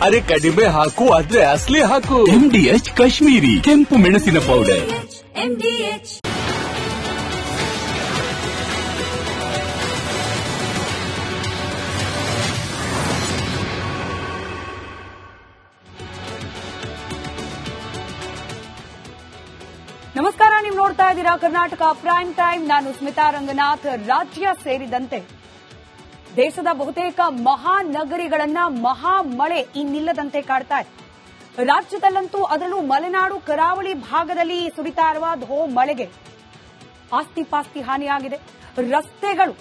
ಅರೆ ಕಡಿಮೆ ಹಾಕು ಆದ್ರೆ ಅಸಲಿ ಹಾಕು. MDH ಕಾಶ್ಮೀರಿ ಕೆಂಪು ಮೆಣಸಿನ ಪೌಡರ್. ನಮಸ್ಕಾರ, ನೀವು ನೋಡ್ತಾ ಇದ್ದೀರಾ ಕರ್ನಾಟಕ ಪ್ರೈಮ್ ಟೈಮ್. ನಾನು ಸ್ಮಿತಾ ರಂಗನಾಥ್. ರಾಜ್ಯ ಸೇರಿದಂತೆ ದೇಶದ ಬಹುತೇಕ ಮಹಾನಗರಿಗಳನ್ನ ಮಹಾ ಮಳೆ ಇನ್ನಿಲ್ಲದಂತೆ ಕಾಡ್ತಾ ಇದೆ. ರಾಜ್ಯದಲ್ಲಂತೂ ಅದರಲ್ಲೂ ಮಲೆನಾಡು ಕರಾವಳಿ ಭಾಗದಲ್ಲಿ ಸುರಿತಾ ಇರುವ ಮಳೆಗೆ ಆಸ್ತಿ ಪಾಸ್ತಿ ಹಾನಿಯಾಗಿದೆ. ರಸ್ತೆಗಳು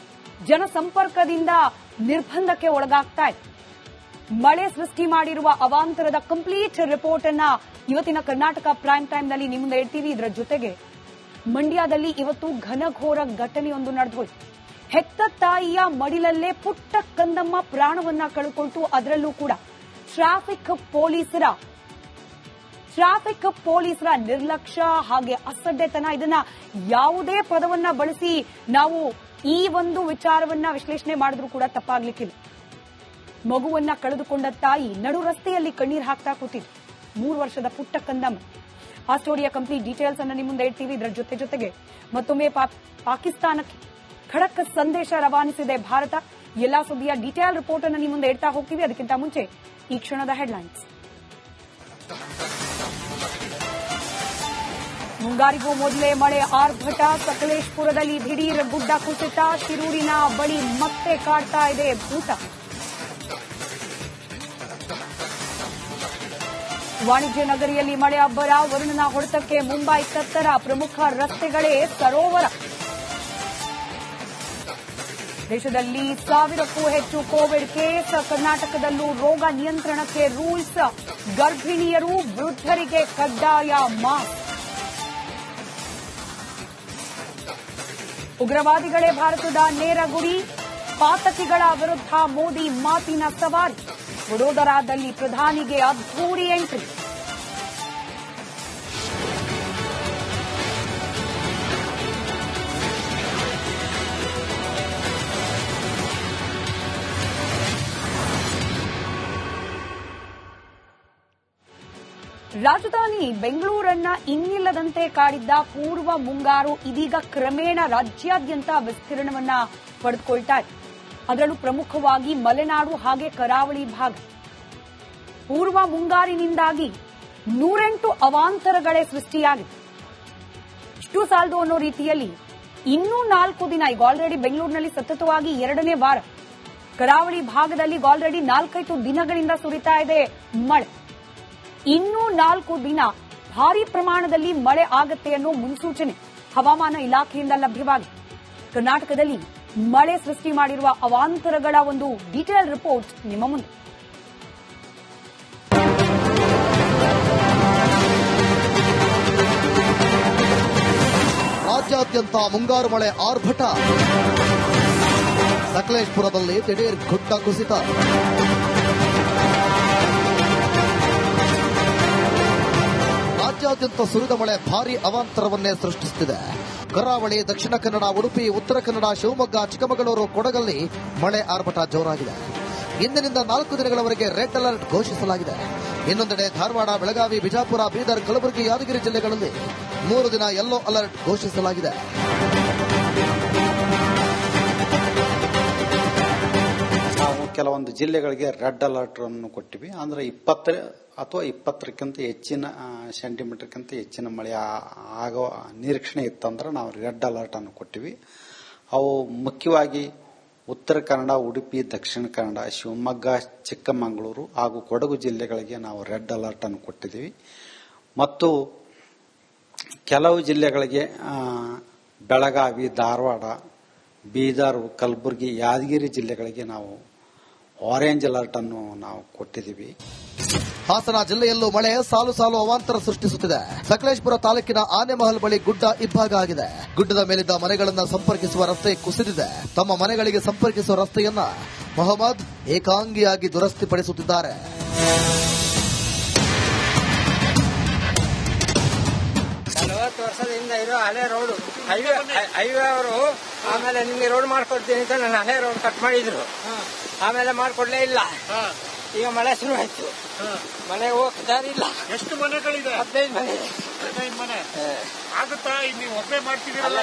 ಜನಸಂಪರ್ಕದಿಂದ ನಿರ್ಬಂಧಕ್ಕೆ ಒಳಗಾಗ್ತಾ ಇದೆ. ಮಳೆ ಸೃಷ್ಟಿ ಮಾಡಿರುವ ಅವಾಂತರದ ಕಂಪ್ಲೀಟ್ ರಿಪೋರ್ಟ್ ಅನ್ನ ಇವತ್ತಿನ ಕರ್ನಾಟಕ ಪ್ರೈಮ್ ಟೈಮ್ ನಲ್ಲಿ ನಿಮ್ಮ ಮುಂದೆ ಇಡ್ತೀವಿ. ಇದರ ಜೊತೆಗೆ ಮಂಡ್ಯದಲ್ಲಿ ಇವತ್ತು ಘನಘೋರ ಘಟನೆಯೊಂದು ನಡೆದೋಯ್ತು. ಹೆತ್ತ ತಾಯಿಯ ಮಡಿಲಲ್ಲೇ ಪುಟ್ಟ ಕಂದಮ್ಮ ಪ್ರಾಣವನ್ನ ಕಳೆದುಕೊಳ್ತು. ಅದರಲ್ಲೂ ಕೂಡ ಟ್ರಾಫಿಕ್ ಪೊಲೀಸರ ನಿರ್ಲಕ್ಷ್ಯ ಹಾಗೆ ಅಸಡ್ಡೆತನ, ಇದನ್ನ ಯಾವುದೇ ಪದವನ್ನ ಬಳಸಿ ನಾವು ಈ ಒಂದು ವಿಚಾರವನ್ನ ವಿಶ್ಲೇಷಣೆ ಮಾಡಿದ್ರೂ ಕೂಡ ತಪ್ಪಾಗ್ಲಿಕ್ಕಿಲ್ಲ. ಮಗುವನ್ನ ಕಳೆದುಕೊಂಡ ತಾಯಿ ನಡು ರಸ್ತೆಯಲ್ಲಿ ಕಣ್ಣೀರು ಹಾಕ್ತಾ ಕೂತಿದ್ರು. 3 ವರ್ಷದ ಪುಟ್ಟ ಕಂದಮ್ಮ. ಆ ಸ್ಟೋರಿಯ ಕಂಪ್ಲೀಟ್ ಡೀಟೇಲ್ಸ್ ಅನ್ನು ನಿಮ್ಮ ಮುಂದೆ ಇಡ್ತೀವಿ. ಇದರ ಜೊತೆಗೆ ಮತ್ತೊಮ್ಮೆ ಪಾಕಿಸ್ತಾನಕ್ಕೆ ಖಡಕ್ ಸಂದೇಶ ರವಾನಿಸಿದೆ ಭಾರತ. ಎಲ್ಲಾ ಸುದ್ದಿಯ ಡೀಟೇಲ್ ರಿಪೋರ್ಟ್ ಅನ್ನು ನಿಮ್ಮ ಮುಂದೆ ಇಡ್ತಾ ಹೋಗ್ತೀವಿ. ಅದಕ್ಕಿಂತ ಮುಂಚೆ ಈ ಕ್ಷಣದ ಹೆಡ್ಲೈನ್ಸ್. ಮುಂಗಾರಿಗೂ ಮೊದಲೇ ಮಳೆ ಆರ್ಭಟ. ಸಕಲೇಶಪುರದಲ್ಲಿ ದಿಢೀರ್ ಗುಡ್ಡ ಕುಸಿತ. ಶಿರೂರಿನ ಬಳಿ ಮತ್ತೆ ಕಾಡ್ತಾ ಇದೆ ಭೂತ. ವಾಣಿಜ್ಯ ನಗರಿಯಲ್ಲಿ ಮಳೆ ಅಬ್ಬರ. ವರುಣನ ಹೊಡೆತಕ್ಕೆ ಮುಂಬೈ ತತ್ತರ. ಪ್ರಮುಖ ರಸ್ತೆಗಳೇ ಸರೋವರ. ದೇಶದಲ್ಲಿ 1000ಕ್ಕೂ ಹೆಚ್ಚು ಕೋವಿಡ್ ಕೇಸ್. ಕರ್ನಾಟಕದಲ್ಲೂ ರೋಗ ನಿಯಂತ್ರಣಕ್ಕೆ ರೂಲ್ಸ್. ಗರ್ಭಿಣಿಯರು ವೃದ್ಧರಿಗೆ ಕಡ್ಡಾಯ ಮಾಸ್ಕ್. ಉಗ್ರವಾದಿಗಳೇ ಭಾರತದ ನೇರ ಗುರಿ. ಪಾತಕಿಗಳ ವಿರುದ್ಧ ಮೋದಿ ಮಾತಿನ ಸವಾರಿ. ವಡೋದರಾದಲ್ಲಿ ಪ್ರಧಾನಿಗೆ ಅದ್ಧೂರಿ ಎಂಟ್ರಿ. ರಾಜಧಾನಿ ಬೆಂಗಳೂರನ್ನ ಇನ್ನಿಲ್ಲದಂತೆ ಕಾಡಿದ್ದ ಪೂರ್ವ ಮುಂಗಾರು ಇದೀಗ ಕ್ರಮೇಣ ರಾಜ್ಯಾದ್ಯಂತ ವಿಸ್ತೀರ್ಣವನ್ನ ಪಡೆದುಕೊಳ್ತಾ ಇದೆ. ಅದರಲ್ಲೂ ಪ್ರಮುಖವಾಗಿ ಮಲೆನಾಡು ಹಾಗೆ ಕರಾವಳಿ ಭಾಗ. ಪೂರ್ವ ಮುಂಗಾರಿನಿಂದಾಗಿ 108 ಅವಾಂತರಗಳೇ ಸೃಷ್ಟಿಯಾಗಿದೆ. ಇಷ್ಟು ಸಾಲದು ಅನ್ನೋ ರೀತಿಯಲ್ಲಿ ಇನ್ನೂ 4 ದಿನ, ಈಗ ಆಲ್ರೆಡಿ ಬೆಂಗಳೂರಿನಲ್ಲಿ ಸತತವಾಗಿ 2ನೇ ವಾರ, ಕರಾವಳಿ ಭಾಗದಲ್ಲಿ ಆಲ್ರೆಡಿ 4-5 ದಿನಗಳಿಂದ ಸುರಿತಾ ಇದೆ ಮಳೆ. ಇನ್ನೂ 4 ದಿನ ಭಾರೀ ಪ್ರಮಾಣದಲ್ಲಿ ಮಳೆ ಆಗತ್ತೆ ಅನ್ನೋ ಮುನ್ಸೂಚನೆ ಹವಾಮಾನ ಇಲಾಖೆಯಿಂದ ಲಭ್ಯವಾಗಿದೆ. ಕರ್ನಾಟಕದಲ್ಲಿ ಮಳೆ ಸೃಷ್ಟಿ ಮಾಡಿರುವ ಅವಾಂತರಗಳ ಒಂದು ಡೀಟೇಲ್ ರಿಪೋರ್ಟ್ ನಿಮ್ಮ ಮುಂದೆ. ರಾಜ್ಯಾದ್ಯಂತ ಮುಂಗಾರು ಮಳೆ ಆರ್ಭಟ. ಸಕಲೇಶಪುರದಲ್ಲಿ ದಿಢೀರ್ ಗುಡ್ಡ ಕುಸಿತ. ರಾಜ್ಯಾದ್ಯಂತ ಸುರಿದ ಮಳೆ ಭಾರೀ ಅವಾಂತರವನ್ನೇ ಸೃಷ್ಟಿಸುತ್ತಿದೆ. ಕರಾವಳಿ, ದಕ್ಷಿಣ ಕನ್ನಡ, ಉಡುಪಿ, ಉತ್ತರ ಕನ್ನಡ, ಶಿವಮೊಗ್ಗ, ಚಿಕ್ಕಮಗಳೂರು, ಕೊಡಗಲ್ಲಿ ಮಳೆ ಆರ್ಭಟ ಜೋರಾಗಿದೆ. ಇಂದಿನಿಂದ 4 ದಿನಗಳವರೆಗೆ ರೆಡ್ ಅಲರ್ಟ್ ಘೋಷಿಸಲಾಗಿದೆ. ಇನ್ನೊಂದೆಡೆ ಧಾರವಾಡ, ಬೆಳಗಾವಿ, ಬಿಜಾಪುರ, ಬೀದರ್, ಕಲಬುರಗಿ, ಯಾದಗಿರಿ ಜಿಲ್ಲೆಗಳಲ್ಲಿ 3 ದಿನ ಯೆಲ್ಲೋ ಅಲರ್ಟ್ ಘೋಷಿಸಲಾಗಿದೆ. ನಾವು ಕೆಲವೊಂದು ಜಿಲ್ಲೆಗಳಿಗೆ ರೆಡ್ ಅಲರ್ಟ್ ಅನ್ನು ಕೊಟ್ಟಿವಿ. ಅಂದ್ರೆ 20 ಅಥವಾ 20ಕ್ಕಿಂತ ಹೆಚ್ಚಿನ ಸೆಂಟಿಮೀಟರ್ಗಿಂತ ಹೆಚ್ಚಿನ ಮಳೆ ಆಗೋ ನಿರೀಕ್ಷಣೆ ಇತ್ತಂದ್ರೆ ನಾವು ರೆಡ್ ಅಲರ್ಟ್ ಅನ್ನು ಕೊಟ್ಟಿವಿ. ಅವು ಮುಖ್ಯವಾಗಿ ಉತ್ತರ ಕನ್ನಡ, ಉಡುಪಿ, ದಕ್ಷಿಣ ಕನ್ನಡ, ಶಿವಮೊಗ್ಗ, ಚಿಕ್ಕಮಗಳೂರು ಹಾಗೂ ಕೊಡಗು ಜಿಲ್ಲೆಗಳಿಗೆ ನಾವು ರೆಡ್ ಅಲರ್ಟ್ ಅನ್ನು ಕೊಟ್ಟಿದ್ದೀವಿ. ಮತ್ತು ಕೆಲವು ಜಿಲ್ಲೆಗಳಿಗೆ ಬೆಳಗಾವಿ, ಧಾರವಾಡ, ಬೀದರ್, ಕಲಬುರಗಿ, ಯಾದಗಿರಿ ಜಿಲ್ಲೆಗಳಿಗೆ ನಾವು ಆರೆಂಜ್ ಅಲರ್ಟ್ ಅನ್ನು ನಾವು ಕೊಟ್ಟಿದ್ದೀವಿ. ಹಾಸನ ಜಿಲ್ಲೆಯಲ್ಲೂ ಮಳೆ ಸಾಲು ಸಾಲು ಅವಾಂತರ ಸೃಷ್ಟಿಸುತ್ತಿದೆ. ಸಕಲೇಶಪುರ ತಾಲೂಕಿನ ಆನೆಮಹಲ್ ಬಳಿ ಗುಡ್ಡ ಇಬ್ಬಾಗ ಆಗಿದೆ. ಗುಡ್ಡದ ಮೇಲಿದ್ದ ಮನೆಗಳನ್ನು ಸಂಪರ್ಕಿಸುವ ರಸ್ತೆ ಕುಸಿದಿದೆ. ತಮ್ಮ ಮನೆಗಳಿಗೆ ಸಂಪರ್ಕಿಸುವ ರಸ್ತೆಯನ್ನ ಮೊಹಮ್ಮದ್ ಏಕಾಂಗಿಯಾಗಿ ದುರಸ್ತಿಪಡಿಸುತ್ತಿದ್ದಾರೆ. 40 ವರ್ಷದಿಂದ ಇರೋ ಹಳೆ ರೋಡ್ ಹೈವೇ ಅವರು ಆಮೇಲೆ ನಿಮಗೆ ರೋಡ್ ಮಾಡ್ಕೊಡ್ತೀನಿ ಅಂತ ನನ್ನ ಹಳೆ ರೋಡ್ ಕಟ್ ಮಾಡಿದ್ರು. ಆಮೇಲೆ ಮಾಡ್ಕೊಡ್ಲೇ ಇಲ್ಲ. ಈಗ ಮಳೆ ಶುರು ಆಯ್ತು. ಮನೆ ಹೋಗ್ತಾರಿಲ್ಲ. ಎಷ್ಟು ಮನೆಗಳಿದೆ? 15 ಮನೆ. 15 ಮನೆ ಆಗುತ್ತಾ? ನೀವು ಒಬ್ಬೇ ಮಾಡ್ತಿದ್ದೀರಲ್ಲ?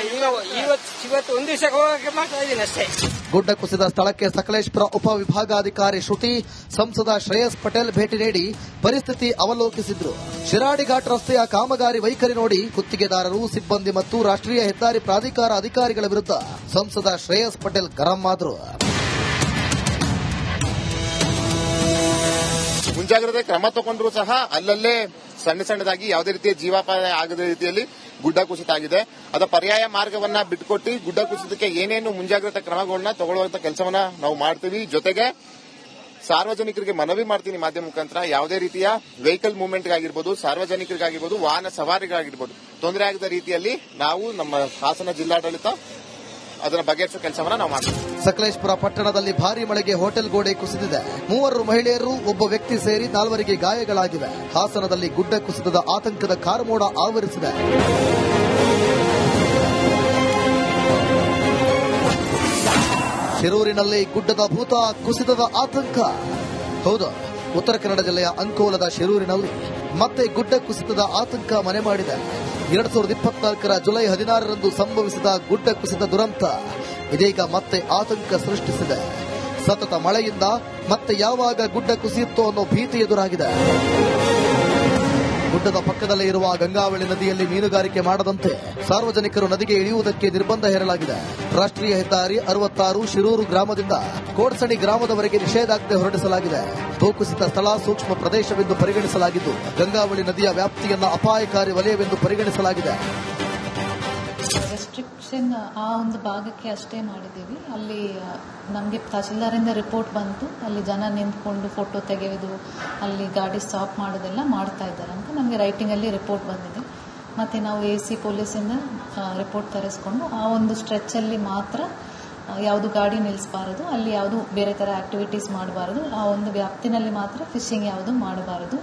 ಇವತ್ತು ಒಂದು ದಿವಸ ಹೋಗಕ್ಕೆ ಮಾಡ್ತಾ ಇದ್ದೀನಿ ಅಷ್ಟೇ. ಗುಡ್ಡ ಕುಸಿದ ಸ್ಥಳಕ್ಕೆ ಸಕಲೇಶಪುರ ಉಪವಿಭಾಗಾಧಿಕಾರಿ ಶ್ರುತಿ, ಸಂಸದ ಶ್ರೇಯಸ್ ಪಟೇಲ್ ಭೇಟಿ ನೀಡಿ ಪರಿಸ್ಥಿತಿ ಅವಲೋಕಿಸಿದ್ರು. ಶಿರಾಡಿ ಘಾಟ್ ರಸ್ತೆಯ ಕಾಮಗಾರಿ ವೈಖರಿ ನೋಡಿ ಗುತ್ತಿಗೆದಾರರು, ಸಿಬ್ಬಂದಿ ಮತ್ತು ರಾಷ್ಟ್ರೀಯ ಹೆದ್ದಾರಿ ಪ್ರಾಧಿಕಾರ ಅಧಿಕಾರಿಗಳ ವಿರುದ್ಧ ಸಂಸದ ಶ್ರೇಯಸ್ ಪಟೇಲ್ ಗರಂ ಆದ್ರು. ಮುಂಜಾಗ್ರತೆ ಕ್ರಮ ತಗೊಂಡ್ರು ಸಹ ಅಲ್ಲಲ್ಲೇ ಸಣ್ಣದಾಗಿ ಯಾವುದೇ ರೀತಿಯ ಜೀವಾಪಾಯ ಆಗದ ರೀತಿಯಲ್ಲಿ ಗುಡ್ಡ ಕುಸಿತ ಆಗಿದೆ. ಅದರ ಪರ್ಯಾಯ ಮಾರ್ಗವನ್ನ ಬಿಟ್ಕೊಟ್ಟು ಗುಡ್ಡ ಕುಸಿತಕ್ಕೆ ಏನೇನು ಮುಂಜಾಗ್ರತಾ ಕ್ರಮಗಳನ್ನ ತಗೊಳ್ಳುವಂತ ಕೆಲಸವನ್ನ ನಾವು ಮಾಡ್ತೀವಿ. ಜೊತೆಗೆ ಸಾರ್ವಜನಿಕರಿಗೆ ಮನವಿ ಮಾಡ್ತೀನಿ ಮಾಧ್ಯಮ ಮುಖಾಂತರ, ಯಾವುದೇ ರೀತಿಯ ವೆಹಿಕಲ್ ಮೂವ್ಮೆಂಟ್ಗಾಗಿರ್ಬೋದು, ಸಾರ್ವಜನಿಕರಿಗಾಗಿರ್ಬೋದು, ವಾಹನ ಸವಾರಿಗಾಗಿರ್ಬೋದು ತೊಂದರೆ ಆಗದ ರೀತಿಯಲ್ಲಿ ನಾವು ನಮ್ಮ ಹಾಸನ ಜಿಲ್ಲಾಡಳಿತ ಅದರ ಬಗೆಹರಿಸುವ ಕೆಲಸವನ್ನ ನಾವು ಮಾಡ್ತೀವಿ. ಸಕಲೇಶಪುರ ಪಟ್ಟಣದಲ್ಲಿ ಭಾರೀ ಮಳೆಗೆ ಹೋಟೆಲ್ ಗೋಡೆ ಕುಸಿದಿದೆ. 3 ಮಹಿಳೆಯರು, ಒಬ್ಬ ವ್ಯಕ್ತಿ ಸೇರಿ 4 ಗಾಯಗಳಾಗಿವೆ. ಹಾಸನದಲ್ಲಿ ಗುಡ್ಡ ಕುಸಿತದ ಆತಂಕದ ಕಾರ್ಮೋಡ ಆವರಿಸಿದೆ. ಶಿರೂರಿನಲ್ಲಿ ಗುಡ್ಡದ ಭೂತ, ಕುಸಿತದ ಆತಂಕ. ಹೌದು, ಉತ್ತರ ಕನ್ನಡ ಜಿಲ್ಲೆಯ ಅಂಕೋಲದ ಶಿರೂರಿನಲ್ಲಿ ಮತ್ತೆ ಗುಡ್ಡ ಕುಸಿತದ ಆತಂಕ ಮನೆ ಮಾಡಿದೆ. 2024ರ ಜುಲೈ 16ರಂದು ಸಂಭವಿಸಿದ ಗುಡ್ಡ ಕುಸಿತ ದುರಂತ ಇದೀಗ ಮತ್ತೆ ಆತಂಕ ಸೃಷ್ಟಿಸಿದೆ. ಸತತ ಮಳೆಯಿಂದ ಮತ್ತೆ ಯಾವಾಗ ಗುಡ್ಡ ಕುಸಿಯುತ್ತೋ ಅನ್ನೋ ಭೀತಿ ಎದುರಾಗಿದೆ. ಗುಡ್ಡದ ಪಕ್ಕದಲ್ಲೇ ಇರುವ ಗಂಗಾವಳಿ ನದಿಯಲ್ಲಿ ಮೀನುಗಾರಿಕೆ ಮಾಡದಂತೆ ಸಾರ್ವಜನಿಕರು ನದಿಗೆ ಇಳಿಯುವುದಕ್ಕೆ ನಿರ್ಬಂಧ ಹೇರಲಾಗಿದೆ. ರಾಷ್ಟ್ರೀಯ ಹೆದ್ದಾರಿ 66 ಶಿರೂರು ಗ್ರಾಮದಿಂದ ಕೋಡ್ಸಣಿ ಗ್ರಾಮದವರೆಗೆ ನಿಷೇಧಾಜ್ಞೆ ಹೊರಡಿಸಲಾಗಿದೆ. ಭೂಕುಸಿತ ಸ್ಥಳ ಸೂಕ್ಷ್ಮ ಪ್ರದೇಶವೆಂದು ಪರಿಗಣಿಸಲಾಗಿದ್ದು ಗಂಗಾವಳಿ ನದಿಯ ವ್ಯಾಪ್ತಿಯನ್ನ ಅಪಾಯಕಾರಿ ವಲಯವೆಂದು ಪರಿಗಣಿಸಲಾಗಿದೆ. ರೆಸ್ಟ್ರಿಕ್ಷನ್ ಆ ಒಂದು ಭಾಗಕ್ಕೆ ಅಷ್ಟೇ ಮಾಡಿದ್ದೀವಿ. ಅಲ್ಲಿ ನಮಗೆ ತಹಶೀಲ್ದಾರಿಂದ ರಿಪೋರ್ಟ್ ಬಂತು, ಅಲ್ಲಿ ಜನ ನಿಂತ್ಕೊಂಡು ಫೋಟೋ ತೆಗೆಯೋದು, ಅಲ್ಲಿ ಗಾಡಿ ಸ್ಟಾಪ್ ಮಾಡೋದೆಲ್ಲ ಮಾಡ್ತಾ ಇದ್ದಾರೆ ಅಂತ ನಮಗೆ ರೈಟಿಂಗಲ್ಲಿ ರಿಪೋರ್ಟ್ ಬಂದಿದೆ. ಮತ್ತು ನಾವು AC ಪೊಲೀಸಿಂದ ರಿಪೋರ್ಟ್ ತರಿಸ್ಕೊಂಡು ಆ ಒಂದು ಸ್ಟ್ರೆಚ್ಚಲ್ಲಿ ಮಾತ್ರ ಯಾವುದು ಗಾಡಿ ನಿಲ್ಲಿಸಬಾರದು, ಅಲ್ಲಿ ಯಾವುದು ಬೇರೆ ಥರ ಆ್ಯಕ್ಟಿವಿಟೀಸ್ ಮಾಡಬಾರದು, ಆ ಒಂದು ವ್ಯಾಪ್ತಿನಲ್ಲಿ ಮಾತ್ರ ಫಿಶಿಂಗ್ ಯಾವುದು ಮಾಡಬಾರದು,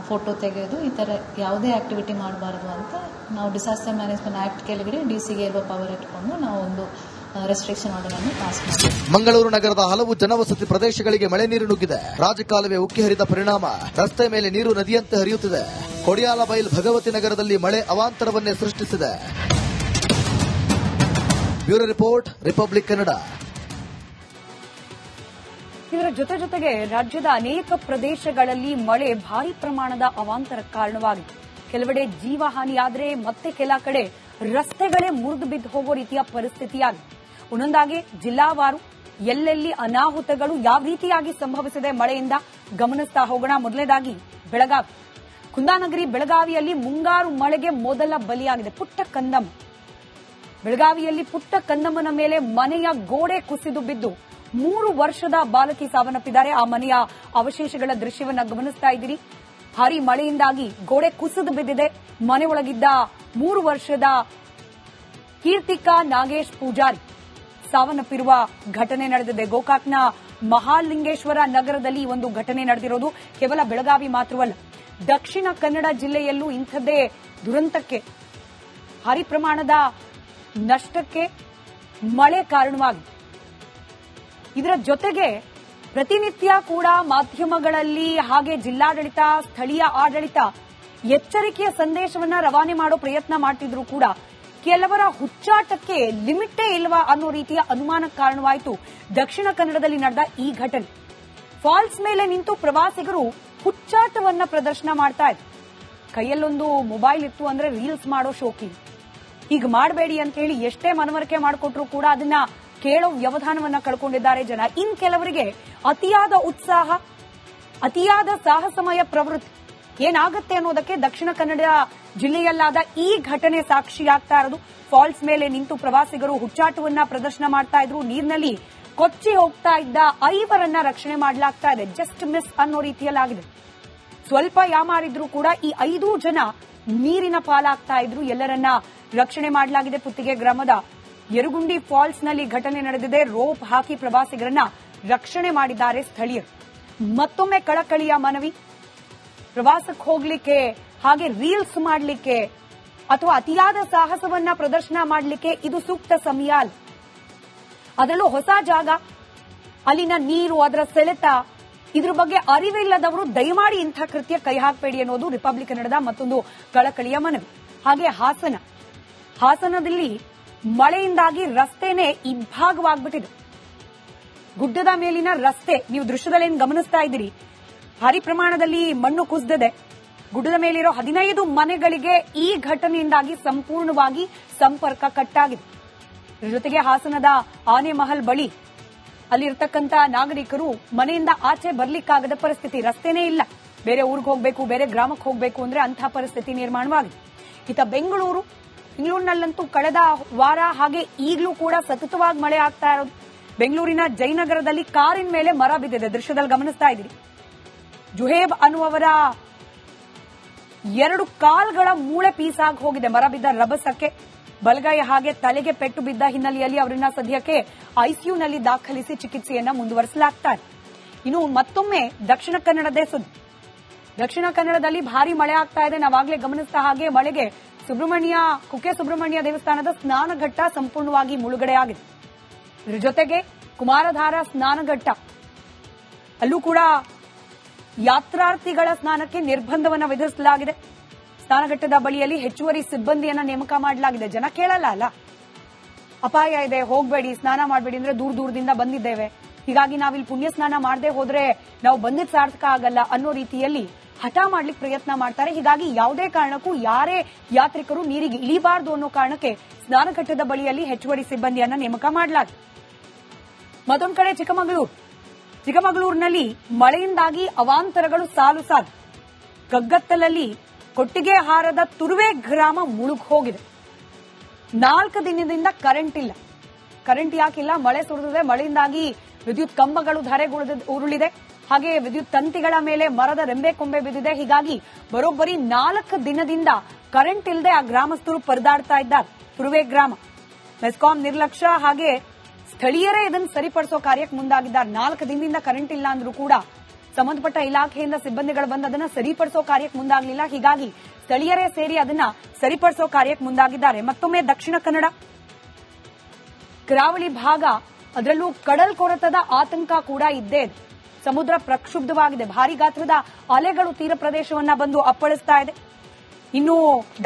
ಫೋಟೋ ತೆಗೆಯೋದು, ಈ ಥರ ಯಾವುದೇ ಆ್ಯಕ್ಟಿವಿಟಿ ಮಾಡಬಾರದು ಅಂತ ನಾವು ಡಿಸಾಸ್ಟರ್ ಮ್ಯಾನೇಜ್ಮೆಂಟ್ ಆ್ಯಕ್ಟ್ ಕೆಳಗಡೆ DCಗೆ ಇರುವ ಪವರ್ ಇಟ್ಕೊಂಡು ನಾವು ಒಂದು ರೆಸ್ಟ್ರಿಕ್ಷನ್ ಆರ್ಡರ್ ಅನ್ನು ಪಾಸ್ ಮಾಡಿದ್ವಿ. ಮಂಗಳೂರು ನಗರದ ಹಲವು ಜನವಸತಿ ಪ್ರದೇಶಗಳಿಗೆ ಮಳೆ ನೀರು ನುಗ್ಗಿದೆ. ರಾಜಕಾಲುವೆ ಉಕ್ಕಿ ಹರಿದ ಪರಿಣಾಮ ರಸ್ತೆ ಮೇಲೆ ನೀರು ನದಿಯಂತೆ ಹರಿಯುತ್ತಿದೆ. ಕೊಡಿಯಾಲಬೈಲ್ ಭಗವತಿ ನಗರದಲ್ಲಿ ಮಳೆ ಅವಾಂತರವನ್ನೇ ಸೃಷ್ಟಿಸಿದೆ. Bureau report, Republic Kannada. ಇದರ ಜೊತೆಗೆ ರಾಜ್ಯದ ಅನೇಕ ಪ್ರದೇಶಗಳಲ್ಲಿ ಮಳೆ ಭಾರಿ ಪ್ರಮಾಣದ ಅವಾಂತರಕ್ಕೆ ಕಾರಣವಾಗಿದೆ. ಕೆಲವೆಡೆ ಜೀವಹಾನಿಯಾದರೆ ಮತ್ತೆ ಕೆಲ ಕಡೆ ರಸ್ತೆಗಳೇ ಮುರಿದು ಬಿದ್ದು ಹೋಗೋ ರೀತಿಯ ಪರಿಸ್ಥಿತಿಯಾಗಿದೆ. ಒಂದೊಂದಾಗಿ ಜಿಲ್ಲಾವಾರು ಎಲ್ಲೆಲ್ಲಿ ಅನಾಹುತಗಳು ಯಾವ ರೀತಿಯಾಗಿ ಸಂಭವಿಸಿದೆ ಮಳೆಯಿಂದ ಗಮನಿಸ್ತಾ ಹೋಗೋಣ. ಮೊದಲನೇದಾಗಿ ಬೆಳಗಾವಿ, ಕುಂದಾನಗರಿ ಬೆಳಗಾವಿಯಲ್ಲಿ ಮುಂಗಾರು ಮಳೆಗೆ ಮೊದಲ ಬಲಿಯಾಗಿದೆ ಪುಟ್ಟ ಕಂದಮ್ಮ. ಬೆಳಗಾವಿಯಲ್ಲಿ ಪುಟ್ಟ ಕಂದಮ್ಮನ ಮೇಲೆ ಮನೆಯ ಗೋಡೆ ಕುಸಿದು ಬಿದ್ದು 3 ವರ್ಷದ ಬಾಲಕಿ ಸಾವನ್ನಪ್ಪಿದ್ದಾರೆ. ಆ ಮನೆಯ ಅವಶೇಷಗಳ ದೃಶ್ಯವನ್ನ ಗಮನಿಸ್ತಾ ಇದ್ದೀರಿ. ಭಾರೀ ಮಳೆಯಿಂದಾಗಿ ಗೋಡೆ ಕುಸಿದು ಬಿದ್ದಿದೆ. ಮನೆಯೊಳಗಿದ್ದ 3 ವರ್ಷದ ಕೀರ್ತಿಕಾ ನಾಗೇಶ್ ಪೂಜಾರಿ ಸಾವನ್ನಪ್ಪಿರುವ ಘಟನೆ ನಡೆದಿದೆ. ಗೋಕಾಕ್ನ ಮಹಾಲಿಂಗೇಶ್ವರ ನಗರದಲ್ಲಿ ಈ ಒಂದು ಘಟನೆ ನಡೆದಿರೋದು. ಕೇವಲ ಬೆಳಗಾವಿ ಮಾತ್ರವಲ್ಲ, ದಕ್ಷಿಣ ಕನ್ನಡ ಜಿಲ್ಲೆಯಲ್ಲೂ ಇಂಥದ್ದೇ ದುರಂತಕ್ಕೆ, ಭಾರಿ ಪ್ರಮಾಣದ ನಷ್ಟಕ್ಕೆ ಮಳೆ ಕಾರಣವಾಗಿದೆ. ಇದರ ಜೊತೆಗೆ ಪ್ರತಿನಿತ್ಯ ಕೂಡ ಮಾಧ್ಯಮಗಳಲ್ಲಿ ಹಾಗೆ ಜಿಲ್ಲಾಡಳಿತ, ಸ್ಥಳೀಯ ಆಡಳಿತ ಎಚ್ಚರಿಕೆಯ ಸಂದೇಶವನ್ನ ರವಾನೆ ಮಾಡೋ ಪ್ರಯತ್ನ ಮಾಡ್ತಿದ್ರು ಕೂಡ ಕೆಲವರ ಹುಚ್ಚಾಟಕ್ಕೆ ಲಿಮಿಟೇ ಇಲ್ವಾ ಅನ್ನೋ ರೀತಿಯ ಅನುಮಾನಕ್ಕೆ ಕಾರಣವಾಯಿತು ದಕ್ಷಿಣ ಕನ್ನಡದಲ್ಲಿ ನಡೆದ ಈ ಘಟನೆ. ಫಾಲ್ಸ್ ಮೇಲೆ ನಿಂತು ಪ್ರವಾಸಿಗರು ಹುಚ್ಚಾಟವನ್ನ ಪ್ರದರ್ಶನ ಮಾಡ್ತಾ ಇದ್ರು. ಕೈಯಲ್ಲೊಂದು ಮೊಬೈಲ್ ಇತ್ತು ಅಂದ್ರೆ ರೀಲ್ಸ್ ಮಾಡೋ ಶೋಕಿ. ಈಗ ಮಾಡಬೇಡಿ ಅಂತ ಹೇಳಿ ಎಷ್ಟೇ ಮನವರಿಕೆ ಮಾಡಿಕೊಟ್ರು ಕೂಡ ಅದನ್ನ ಕೇಳೋ ವ್ಯವಧಾನವನ್ನ ಕಳ್ಕೊಂಡಿದ್ದಾರೆ ಜನ. ಇನ್ ಕೆಲವರಿಗೆ ಅತಿಯಾದ ಉತ್ಸಾಹ, ಅತಿಯಾದ ಸಾಹಸಮಯ ಪ್ರವೃತ್ತಿ ಏನಾಗುತ್ತೆ ಅನ್ನೋದಕ್ಕೆ ದಕ್ಷಿಣ ಕನ್ನಡ ಜಿಲ್ಲೆಯಲ್ಲಾದ ಈ ಘಟನೆ ಸಾಕ್ಷಿಯಾಗ್ತಾ ಇರೋದು. ಫಾಲ್ಸ್ ಮೇಲೆ ನಿಂತು ಪ್ರವಾಸಿಗರು ಹುಚ್ಚಾಟವನ್ನ ಪ್ರದರ್ಶನ ಮಾಡ್ತಾ ಇದ್ರು. ನೀರಿನಲ್ಲಿ ಕೊಚ್ಚಿ ಹೋಗ್ತಾ ಇದ್ದ 5 ರಕ್ಷಣೆ ಮಾಡಲಾಗ್ತಾ ಇದೆ. ಜಸ್ಟ್ ಮಿಸ್ ಅನ್ನೋ ರೀತಿಯಲ್ಲಾಗಿದೆ. ಸ್ವಲ್ಪ ಯಾಮಾರಿದ್ರು ಕೂಡ ಈ 5 ಜನ ನೀರಿನ ಪಾಲಾಗ್ತಾ ಇದ್ರು. ಎಲ್ಲರನ್ನ ರಕ್ಷಣೆ ಮಾಡಲಾಗಿದೆ. ಪುತ್ತಿಗೆ ಗ್ರಾಮದ ಯರುಗುಂಡಿ ಫಾಲ್ಸ್ನಲ್ಲಿ ಘಟನೆ ನಡೆದಿದೆ. ರೋಪ್ ಹಾಕಿ ಪ್ರವಾಸಿಗರನ್ನ ರಕ್ಷಣೆ ಮಾಡಿದ್ದಾರೆ ಸ್ಥಳೀಯರು. ಮತ್ತೊಮ್ಮೆ ಕಳಕಳಿಯ ಮನವಿ, ಪ್ರವಾಸಕ್ಕೆ ಹೋಗ್ಲಿಕ್ಕೆ ಹಾಗೆ ರೀಲ್ಸ್ ಮಾಡಲಿಕ್ಕೆ ಅಥವಾ ಅತಿಯಾದ ಸಾಹಸವನ್ನ ಪ್ರದರ್ಶನ ಮಾಡಲಿಕ್ಕೆ ಇದು ಸೂಕ್ತ ಸಮಯ ಅಲ್ಲ. ಅದರಲ್ಲೂ ಹೊಸ ಜಾಗ, ಅಲ್ಲಿನ ನೀರು, ಅದರ ಸೆಳೆತ ಇದ್ರ ಬಗ್ಗೆ ಅರಿವಿಲ್ಲದವರು ದಯಮಾಡಿ ಇಂಥ ಕೃತ್ಯ ಕೈ ಹಾಕಬೇಡಿ ಅನ್ನೋದು ರಿಪಬ್ಲಿಕ್ ಕನ್ನಡದ ಮತ್ತೊಂದು ಕಳಕಳಿಯ ಮನವಿ. ಹಾಗೆ ಹಾಸನದಲ್ಲಿ ಮಳೆಯಿಂದಾಗಿ ರಸ್ತೆನೇ ಇಬ್ಬಾಗವಾಗ್ಬಿಟ್ಟಿದೆ. ಗುಡ್ಡದ ಮೇಲಿನ ರಸ್ತೆ ನೀವು ದೃಶ್ಯದಲ್ಲಿ ಗಮನಿಸ್ತಾ ಇದ್ದೀರಿ, ಭಾರಿ ಪ್ರಮಾಣದಲ್ಲಿ ಮಣ್ಣು ಕುಸಿದಿದೆ. ಗುಡ್ಡದ ಮೇಲಿರೋ 15 ಮನೆಗಳಿಗೆ ಈ ಘಟನೆಯಿಂದಾಗಿ ಸಂಪೂರ್ಣವಾಗಿ ಸಂಪರ್ಕ ಕಟ್ಟಾಗಿದೆ. ಇದರ ಜೊತೆಗೆ ಹಾಸನದ ಆನೆಮಹಲ್ ಬಳಿ ಅಲ್ಲಿರ್ತಕ್ಕಂಥ ನಾಗರಿಕರು ಮನೆಯಿಂದ ಆಚೆ ಬರ್ಲಿಕ್ಕಾಗದ ಪರಿಸ್ಥಿತಿ, ರಸ್ತೆನೇ ಇಲ್ಲ. ಬೇರೆ ಊರಿಗೆ ಹೋಗಬೇಕು, ಬೇರೆ ಗ್ರಾಮಕ್ಕೆ ಹೋಗಬೇಕು ಅಂದ್ರೆ ಅಂತಹ ಪರಿಸ್ಥಿತಿ ನಿರ್ಮಾಣವಾಗಿದೆ. ಇತ್ತ ಬೆಂಗಳೂರಿನಲ್ಲಂತೂ ಕಳೆದ ವಾರ ಹಾಗೆ ಈಗಲೂ ಕೂಡ ಸತತವಾಗಿ ಮಳೆ ಆಗ್ತಾ ಇರೋದು. ಬೆಂಗಳೂರಿನ ಜಯನಗರದಲ್ಲಿ ಕಾರಿನ ಮೇಲೆ ಮರ ಬಿದ್ದಿದೆ, ದೃಶ್ಯದಲ್ಲಿ ಗಮನಿಸ್ತಾ ಇದ್ದೀರಿ. ಜುಹೇಬ್ ಅನ್ನುವವರ 2 ಕಾಲ್ಗಳ ಮೂಳೆ ಪೀಸಾಗಿ ಹೋಗಿದೆ ಮರ ಬಿದ್ದ ರಭಸಕ್ಕೆ. ಬಲಗೈ ಹಾಗೆ ತಲೆಗೆ ಪೆಟ್ಟು ಬಿದ್ದ ಹಿನ್ನೆಲೆಯಲ್ಲಿ ಅವರನ್ನ ಸದ್ಯಕ್ಕೆ ಐಸಿಯುನಲ್ಲಿ ದಾಖಲಿಸಿ ಚಿಕಿತ್ಸೆಯನ್ನ ಮುಂದುವರಿಸಲಾಗ್ತಾ ಇದೆ. ಇನ್ನು ಮತ್ತೊಮ್ಮೆ ದಕ್ಷಿಣ ಕನ್ನಡದೇ ಸುದ್ದಿ. ದಕ್ಷಿಣ ಕನ್ನಡದಲ್ಲಿ ಭಾರಿ ಮಳೆ ಆಗ್ತಾ ಇದೆ. ನಾವಾಗಲೇ ಗಮನಿಸಿದ ಹಾಗೆ ಮಳೆಗೆ ಕುಕ್ಕೆ ಸುಬ್ರಹ್ಮಣ್ಯ ದೇವಸ್ಥಾನದ ಸ್ನಾನಘಟ್ಟ ಸಂಪೂರ್ಣವಾಗಿ ಮುಳುಗಡೆಯಾಗಿದೆ. ಇದರ ಜೊತೆಗೆ ಕುಮಾರಧಾರ ಸ್ನಾನಘಟ್ಟ ಅಲ್ಲೂ ಕೂಡ ಯಾತ್ರಾರ್ಥಿಗಳ ಸ್ನಾನಕ್ಕೆ ನಿರ್ಬಂಧವನ್ನು ವಿಧಿಸಲಾಗಿದೆ. ಸ್ನಾನಘಟ್ಟದ ಬಳಿಯಲ್ಲಿ ಹೆಚ್ಚುವರಿ ಸಿಬ್ಬಂದಿಯನ್ನ ನೇಮಕ ಮಾಡಲಾಗಿದೆ. ಜನ ಕೇಳಲ್ಲ ಅಲ್ಲ, ಅಪಾಯ ಇದೆ, ಹೋಗಬೇಡಿ, ಸ್ನಾನ ಮಾಡಬೇಡಿ ಅಂದ್ರೆ ದೂರದಿಂದ ಬಂದಿದ್ದೇವೆ, ಹೀಗಾಗಿ ನಾವಿಲ್ಲಿ ಪುಣ್ಯ ಸ್ನಾನ ಮಾಡದೆ ಹೋದ್ರೆ ನಾವು ಬಂದಿದ್ದ ಸಾರ್ಥಕ ಆಗಲ್ಲ ಅನ್ನೋ ರೀತಿಯಲ್ಲಿ ಹಠ ಮಾಡ್ಲಿಕ್ಕೆ ಪ್ರಯತ್ನ ಮಾಡ್ತಾರೆ. ಹೀಗಾಗಿ ಯಾವುದೇ ಕಾರಣಕ್ಕೂ ಯಾರೇ ಯಾತ್ರಿಕರು ನೀರಿಗೆ ಇಳಿಬಾರದು ಅನ್ನೋ ಕಾರಣಕ್ಕೆ ಸ್ನಾನಘಟ್ಟದ ಬಳಿಯಲ್ಲಿ ಹೆಚ್ಚುವರಿ ಸಿಬ್ಬಂದಿಯನ್ನ ನೇಮಕ ಮಾಡಲಾಗಿದೆ. ಮತ್ತೊಂದು ಕಡೆ ಚಿಕ್ಕಮಗಳೂರಿನಲ್ಲಿ ಮಳೆಯಿಂದಾಗಿ ಅವಾಂತರಗಳು ಸಾಲು. ಗಗ್ಗತ್ತಲಲ್ಲಿ ಕೊಟ್ಟಿಗೆ ಹಾರದ ತುರುವೆ ಗ್ರಾಮ ಮುಳುಗ್ ಹೋಗಿದೆ. 4 ದಿನದಿಂದ ಕರೆಂಟ್ ಇಲ್ಲ. ಕರೆಂಟ್ ಯಾಕಿಲ್ಲ? ಮಳೆ ಸುರಿದಿದೆ. ಮಳೆಯಿಂದಾಗಿ ವಿದ್ಯುತ್ ಕಂಬಗಳು ಉರುಳಿದೆ. ಹಾಗೆ ವಿದ್ಯುತ್ ತಂತಿಗಳ ಮೇಲೆ ಮರದ ರೆಂಬೆ ಕೊಂಬೆ ಬಿದ್ದಿದೆ. ಹೀಗಾಗಿ ಬರೋಬ್ಬರಿ 4 ದಿನದಿಂದ ಕರೆಂಟ್ ಇಲ್ಲದೆ ಆ ಗ್ರಾಮಸ್ಥರು ಪರದಾಡ್ತಾ ಇದ್ದಾರೆ. ತುರುವೆ ಗ್ರಾಮ ಮೆಸ್ಕಾಂ ನಿರ್ಲಕ್ಷ್ಯ ಹಾಗೆ ಸ್ಥಳೀಯರೇ ಇದನ್ನು ಸರಿಪಡಿಸೋ ಕಾರ್ಯಕ್ಕೆ ಮುಂದಾಗಿದ್ದಾರೆ. 4 ದಿನದಿಂದ ಕರೆಂಟ್ ಇಲ್ಲ ಅಂದ್ರೂ ಕೂಡ ಸಂಬಂಧಪಟ್ಟ ಇಲಾಖೆಯಿಂದ ಸಿಬ್ಬಂದಿಗಳು ಬಂದು ಅದನ್ನ ಸರಿಪಡಿಸೋ ಕಾರ್ಯಕ್ಕೆ ಮುಂದಾಗಲಿಲ್ಲ. ಹೀಗಾಗಿ ಸ್ಥಳೀಯರೇ ಸೇರಿ ಅದನ್ನ ಸರಿಪಡಿಸೋ ಕಾರ್ಯಕ್ಕೆ ಮುಂದಾಗಿದ್ದಾರೆ. ಮತ್ತೊಮ್ಮೆ ದಕ್ಷಿಣ ಕನ್ನಡ ಕರಾವಳಿ ಭಾಗ, ಅದರಲ್ಲೂ ಕಡಲ್ ಕೊರೆತದ ಆತಂಕ ಕೂಡ ಇದ್ದೇ ಇದೆ. ಸಮುದ್ರ ಪ್ರಕ್ಷುಬ್ಧವಾಗಿದೆ. ಭಾರಿ ಗಾತ್ರದ ಅಲೆಗಳು ತೀರ ಪ್ರದೇಶವನ್ನ ಬಂದು ಅಪ್ಪಳಿಸ್ತಾ ಇದೆ. ಇನ್ನು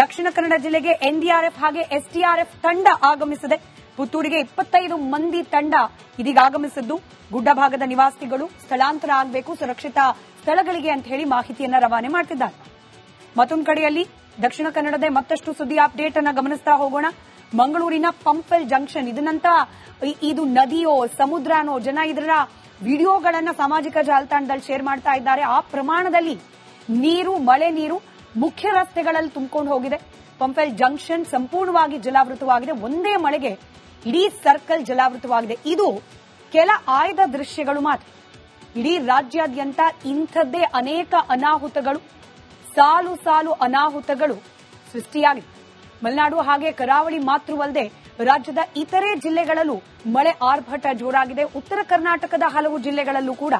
ದಕ್ಷಿಣ ಕನ್ನಡ ಜಿಲ್ಲೆಗೆ ಎನ್ಡಿಆರ್ಎಫ್ ಹಾಗೆ ಎಸ್ಡಿಆರ್ಎಫ್ ತಂಡ ಆಗಮಿಸಿದೆ. ಪುತ್ತೂರಿಗೆ 25 ಮಂದಿ ತಂಡ ಇದೀಗ ಆಗಮಿಸಿದ್ದು, ಗುಡ್ಡ ಭಾಗದ ನಿವಾಸಿಗಳು ಸ್ಥಳಾಂತರ ಆಗಬೇಕು ಸುರಕ್ಷಿತ ಸ್ಥಳಗಳಿಗೆ ಅಂತ ಹೇಳಿ ಮಾಹಿತಿಯನ್ನ ರವಾನೆ ಮಾಡ್ತಿದ್ದಾರೆ. ಮತ್ತೊಂದು ಕಡೆಯಲ್ಲಿ ದಕ್ಷಿಣ ಕನ್ನಡದ ಮತ್ತಷ್ಟು ಸುದ್ದಿ ಅಪ್ಡೇಟ್ ಅನ್ನ ಗಮನಿಸ್ತಾ ಹೋಗೋಣ. ಮಂಗಳೂರಿನ ಪಂಪೆಲ್ ಜಂಕ್ಷನ್, ಇದು ನದಿಯೋ ಸಮುದ್ರನೋ, ಜನ ಇದರ ವಿಡಿಯೋಗಳನ್ನ ಸಾಮಾಜಿಕ ಜಾಲತಾಣದಲ್ಲಿ ಶೇರ್ ಮಾಡ್ತಾ ಇದ್ದಾರೆ. ಆ ಪ್ರಮಾಣದಲ್ಲಿ ಮಳೆ ನೀರು ಮುಖ್ಯ ರಸ್ತೆಗಳಲ್ಲಿ ತುಂಬಿಕೊಂಡು ಹೋಗಿದೆ. ಪಂಪೆಲ್ ಜಂಕ್ಷನ್ ಸಂಪೂರ್ಣವಾಗಿ ಜಲಾವೃತವಾಗಿದೆ. ಒಂದೇ ಮಳೆಗೆ ಇಡೀ ಸರ್ಕಲ್ ಜಲಾವೃತವಾಗಿದೆ. ಇದು ಕೆಲ ಆಯ್ದ ದೃಶ್ಯಗಳು ಮಾತ್ರ. ಇಡೀ ರಾಜ್ಯಾದ್ಯಂತ ಇಂಥದ್ದೇ ಅನೇಕ ಅನಾಹುತಗಳು, ಸಾಲು ಅನಾಹುತಗಳು ಸೃಷ್ಟಿಯಾಗಿದೆ. ಮಲೆನಾಡು ಹಾಗೆ ಕರಾವಳಿ ಮಾತ್ರವಲ್ಲದೆ ರಾಜ್ಯದ ಇತರೆ ಜಿಲ್ಲೆಗಳಲ್ಲೂ ಮಳೆ ಆರ್ಭಟ ಜೋರಾಗಿದೆ. ಉತ್ತರ ಕರ್ನಾಟಕದ ಹಲವು ಜಿಲ್ಲೆಗಳಲ್ಲೂ ಕೂಡ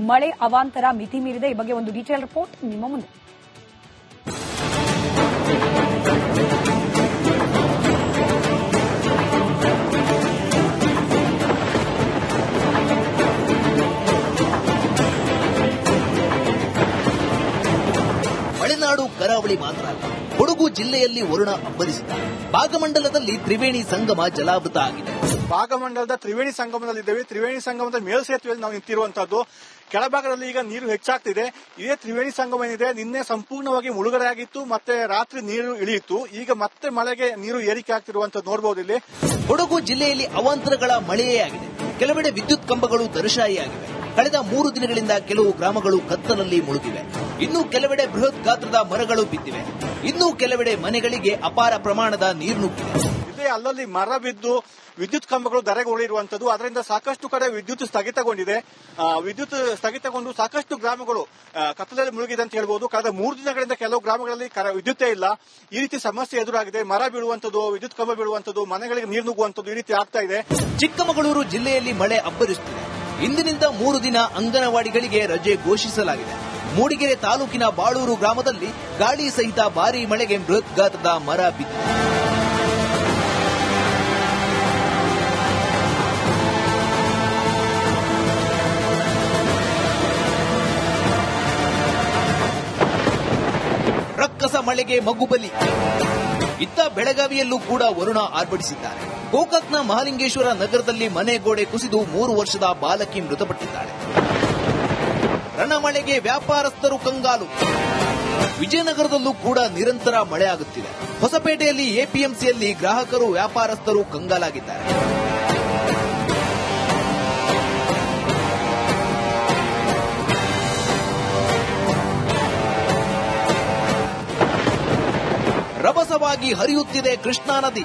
ಮಳೆ ಅವಾಂತರ ಮಿತಿ ಮೀರಿದೆ. ಈ ಬಗ್ಗೆ ಒಂದು ಡೀಟೇಲ್ ರಿಪೋರ್ಟ್ ನಿಮ್ಮ ಮುಂದೆ. ಮಲೆನಾಡು ಕರಾವಳಿ ಮಾತ್ರ ಅಲ್ಲ, ಕೊಡಗು ಜಿಲ್ಲೆಯಲ್ಲಿ ವರುಣ ಅಬ್ಬರಿಸಿದ. ಭಾಗಮಂಡಲದಲ್ಲಿ ತ್ರಿವೇಣಿ ಸಂಗಮ ಜಲಾವೃತ ಆಗಿದೆ. ಭಾಗಮಂಡಲದ ತ್ರಿವೇಣಿ ಸಂಗಮದಲ್ಲಿದ್ದೇವೆ. ತ್ರಿವೇಣಿ ಸಂಗಮದ ಮೇಲ್ಸೇತುವೆಯಲ್ಲಿ ನಾವು ನಿಂತಿರುವಂತದ್ದು. ಕೆಳಭಾಗದಲ್ಲಿ ಈಗ ನೀರು ಹೆಚ್ಚಾಗ್ತಿದೆ. ಇದೇ ತ್ರಿವೇಣಿ ಸಂಗಮ ಏನಿದೆ, ನಿನ್ನೆ ಸಂಪೂರ್ಣವಾಗಿ ಮುಳುಗಡೆಯಾಗಿತ್ತು, ಮತ್ತೆ ರಾತ್ರಿ ನೀರು ಇಳಿಯಿತು. ಈಗ ಮತ್ತೆ ಮಳೆಗೆ ನೀರು ಏರಿಕೆ ಆಗ್ತಿರುವಂತದ್ದು ನೋಡಬಹುದು. ಇಲ್ಲಿ ಕೊಡಗು ಜಿಲ್ಲೆಯಲ್ಲಿ ಅವಾಂತರಗಳ ಮಳೆಯೇ ಆಗಿದೆ. ಕೆಲವೆಡೆ ವಿದ್ಯುತ್ ಕಂಬಗಳು ಧರಾಶಾಯಿಯಾಗಿವೆ. ಕಳೆದ 3 ದಿನಗಳಿಂದ ಕೆಲವು ಗ್ರಾಮಗಳು ಕತ್ತಲಲ್ಲಿ ಮುಳುಗಿವೆ. ಇನ್ನು ಕೆಲವೆಡೆ ಬೃಹತ್ ಗಾತ್ರದ ಮರಗಳು ಬಿದ್ದಿವೆ. ಇನ್ನು ಕೆಲವೆಡೆ ಮನೆಗಳಿಗೆ ಅಪಾರ ಪ್ರಮಾಣದ ನೀರು ನುಗ್ಗಿದೆ. ಇದೇ ಅಲ್ಲಲ್ಲಿ ಮರ ಬಿದ್ದು ವಿದ್ಯುತ್ ಕಂಬಗಳು ಧರೆಗುರುಳಿರುವಂತದ್ದು. ಅದರಿಂದ ಸಾಕಷ್ಟು ಕಡೆ ವಿದ್ಯುತ್ ಸ್ಥಗಿತಗೊಂಡಿದೆ. ವಿದ್ಯುತ್ ಸ್ಥಗಿತಗೊಂಡು ಸಾಕಷ್ಟು ಗ್ರಾಮಗಳು ಕತ್ತಲಲ್ಲಿ ಮುಳುಗಿದೆ ಅಂತ ಹೇಳ್ಬಹುದು. ಕಳೆದ 3 ದಿನಗಳಿಂದ ಕೆಲವು ಗ್ರಾಮಗಳಲ್ಲಿ ವಿದ್ಯುತ್ತೇ ಇಲ್ಲ. ಈ ರೀತಿ ಸಮಸ್ಯೆ ಎದುರಾಗಿದೆ. ಮರ ಬೀಳುವಂತದ್ದು, ವಿದ್ಯುತ್ ಕಂಬ ಬೀಳುವಂತದ್ದು, ಮನೆಗಳಿಗೆ ನೀರು ನುಗ್ಗುವಂತದ್ದು ಈ ರೀತಿ ಆಗ್ತಾ ಇದೆ. ಚಿಕ್ಕಮಗಳೂರು ಜಿಲ್ಲೆಯಲ್ಲಿ ಮಳೆ ಅಬ್ಬರಿಸುತ್ತಿದೆ. ಇಂದಿನಿಂದ 3 ದಿನ ಅಂಗನವಾಡಿಗಳಿಗೆ ರಜೆ ಘೋಷಿಸಲಾಗಿದೆ. ಮೂಡಿಗೆರೆ ತಾಲೂಕಿನ ಬಾಳೂರು ಗ್ರಾಮದಲ್ಲಿ ಗಾಳಿ ಸಹಿತ ಭಾರೀ ಮಳೆಗೆ ಬೃಹತ್ ಗಾತ್ರದ ಮರ ಬಿದ್ದಿದೆ. ಮಳೆಗೆ ಮಗುಬಲಿ. ಇತ್ತ ಬೆಳಗಾವಿಯಲ್ಲೂ ಕೂಡ ವರುಣ ಆರ್ಭಟಿಸಿದ್ದಾರೆ. ಗೋಕಾಕ್ನ ಮಹಾಲಿಂಗೇಶ್ವರ ನಗರದಲ್ಲಿ ಮನೆ ಗೋಡೆ ಕುಸಿದು 3 ವರ್ಷದ ಬಾಲಕಿ ಮೃತಪಟ್ಟಿದ್ದಾಳೆ. ರಣಮಳೆಗೆ ವ್ಯಾಪಾರಸ್ಥರು ಕಂಗಾಲು. ವಿಜಯನಗರದಲ್ಲೂ ಕೂಡ ನಿರಂತರ ಮಳೆ ಆಗುತ್ತಿದೆ. ಹೊಸಪೇಟೆಯಲ್ಲಿ ಎಪಿಎಂಸಿಯಲ್ಲಿ ಗ್ರಾಹಕರು ವ್ಯಾಪಾರಸ್ಥರು ಕಂಗಾಲಾಗಿದ್ದಾರೆ. ರಭಸವಾಗಿ ಹರಿಯುತ್ತಿದೆ ಕೃಷ್ಣಾ ನದಿ.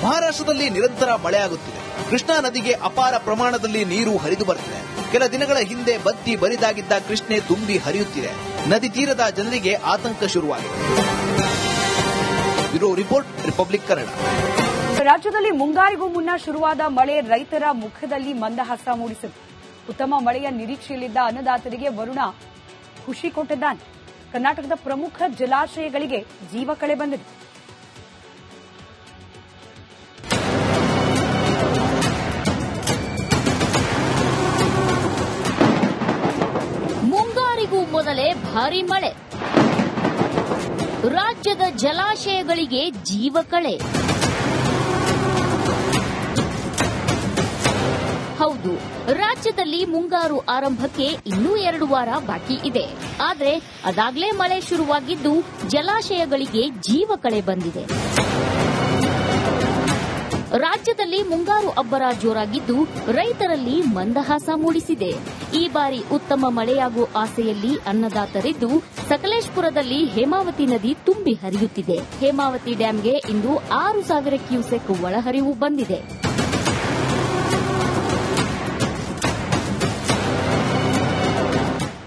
ಮಹಾರಾಷ್ಟ್ರದಲ್ಲಿ ನಿರಂತರ ಮಳೆಯಾಗುತ್ತಿದೆ. ಕೃಷ್ಣಾ ನದಿಗೆ ಅಪಾರ ಪ್ರಮಾಣದಲ್ಲಿ ನೀರು ಹರಿದು ಬರುತ್ತಿದೆ. ಕೆಲ ದಿನಗಳ ಹಿಂದೆ ಬತ್ತಿ ಬರಿದಾಗಿದ್ದ ಕೃಷ್ಣೆ ತುಂಬಿ ಹರಿಯುತ್ತಿದೆ. ನದಿ ತೀರದ ಜನರಿಗೆ ಆತಂಕ ಶುರುವಾಗಿದೆ. Bureau report, Republic Kannada. ರಾಜ್ಯದಲ್ಲಿ ಮುಂಗಾರಿಗೂ ಮುನ್ನ ಶುರುವಾದ ಮಳೆ ರೈತರ ಮುಖದಲ್ಲಿ ಮಂದಹಾಸ ಮೂಡಿಸಿದೆ. ಉತ್ತಮ ಮಳೆಯ ನಿರೀಕ್ಷೆಯಲ್ಲಿದ್ದ ಅನ್ನದಾತರಿಗೆ ವರುಣ ಖುಷಿ ಕೊಟ್ಟಿದ್ದಾನೆ. ಕರ್ನಾಟಕದ ಪ್ರಮುಖ ಜಲಾಶಯಗಳಿಗೆ ಜೀವ ಕಳೆ ಬಂದಿದೆ. ಮುಂಗಾರಿಗೂ ಮೊದಲೇ ಭಾರೀ ಮಳೆ, ರಾಜ್ಯದ ಜಲಾಶಯಗಳಿಗೆ ಜೀವ ಕಳೆ. ಹೌದು, ರಾಜ್ಯದಲ್ಲಿ ಮುಂಗಾರು ಆರಂಭಕ್ಕೆ ಇನ್ನೂ 2 ವಾರ ಬಾಕಿ ಇದೆ. ಆದರೆ ಅದಾಗಲೇ ಮಳೆ ಶುರುವಾಗಿದ್ದು ಜಲಾಶಯಗಳಿಗೆ ಜೀವ ಕಳೆ ಬಂದಿದೆ. ರಾಜ್ಯದಲ್ಲಿ ಮುಂಗಾರು ಅಬ್ಬರ ಜೋರಾಗಿದ್ದು ರೈತರಲ್ಲಿ ಮಂದಹಾಸ ಮೂಡಿಸಿದೆ. ಈ ಬಾರಿ ಉತ್ತಮ ಮಳೆಯಾಗುವ ಆಸೆಯಲ್ಲಿ ಅನ್ನದಾತರಿದ್ದು ಸಕಲೇಶಪುರದಲ್ಲಿ ಹೇಮಾವತಿ ನದಿ ತುಂಬಿ ಹರಿಯುತ್ತಿದೆ. ಹೇಮಾವತಿ ಡ್ಯಾಂಗೆ ಇಂದು 6,000 ಕ್ಯೂಸೆಕ್ ಒಳಹರಿವು ಬಂದಿದೆ.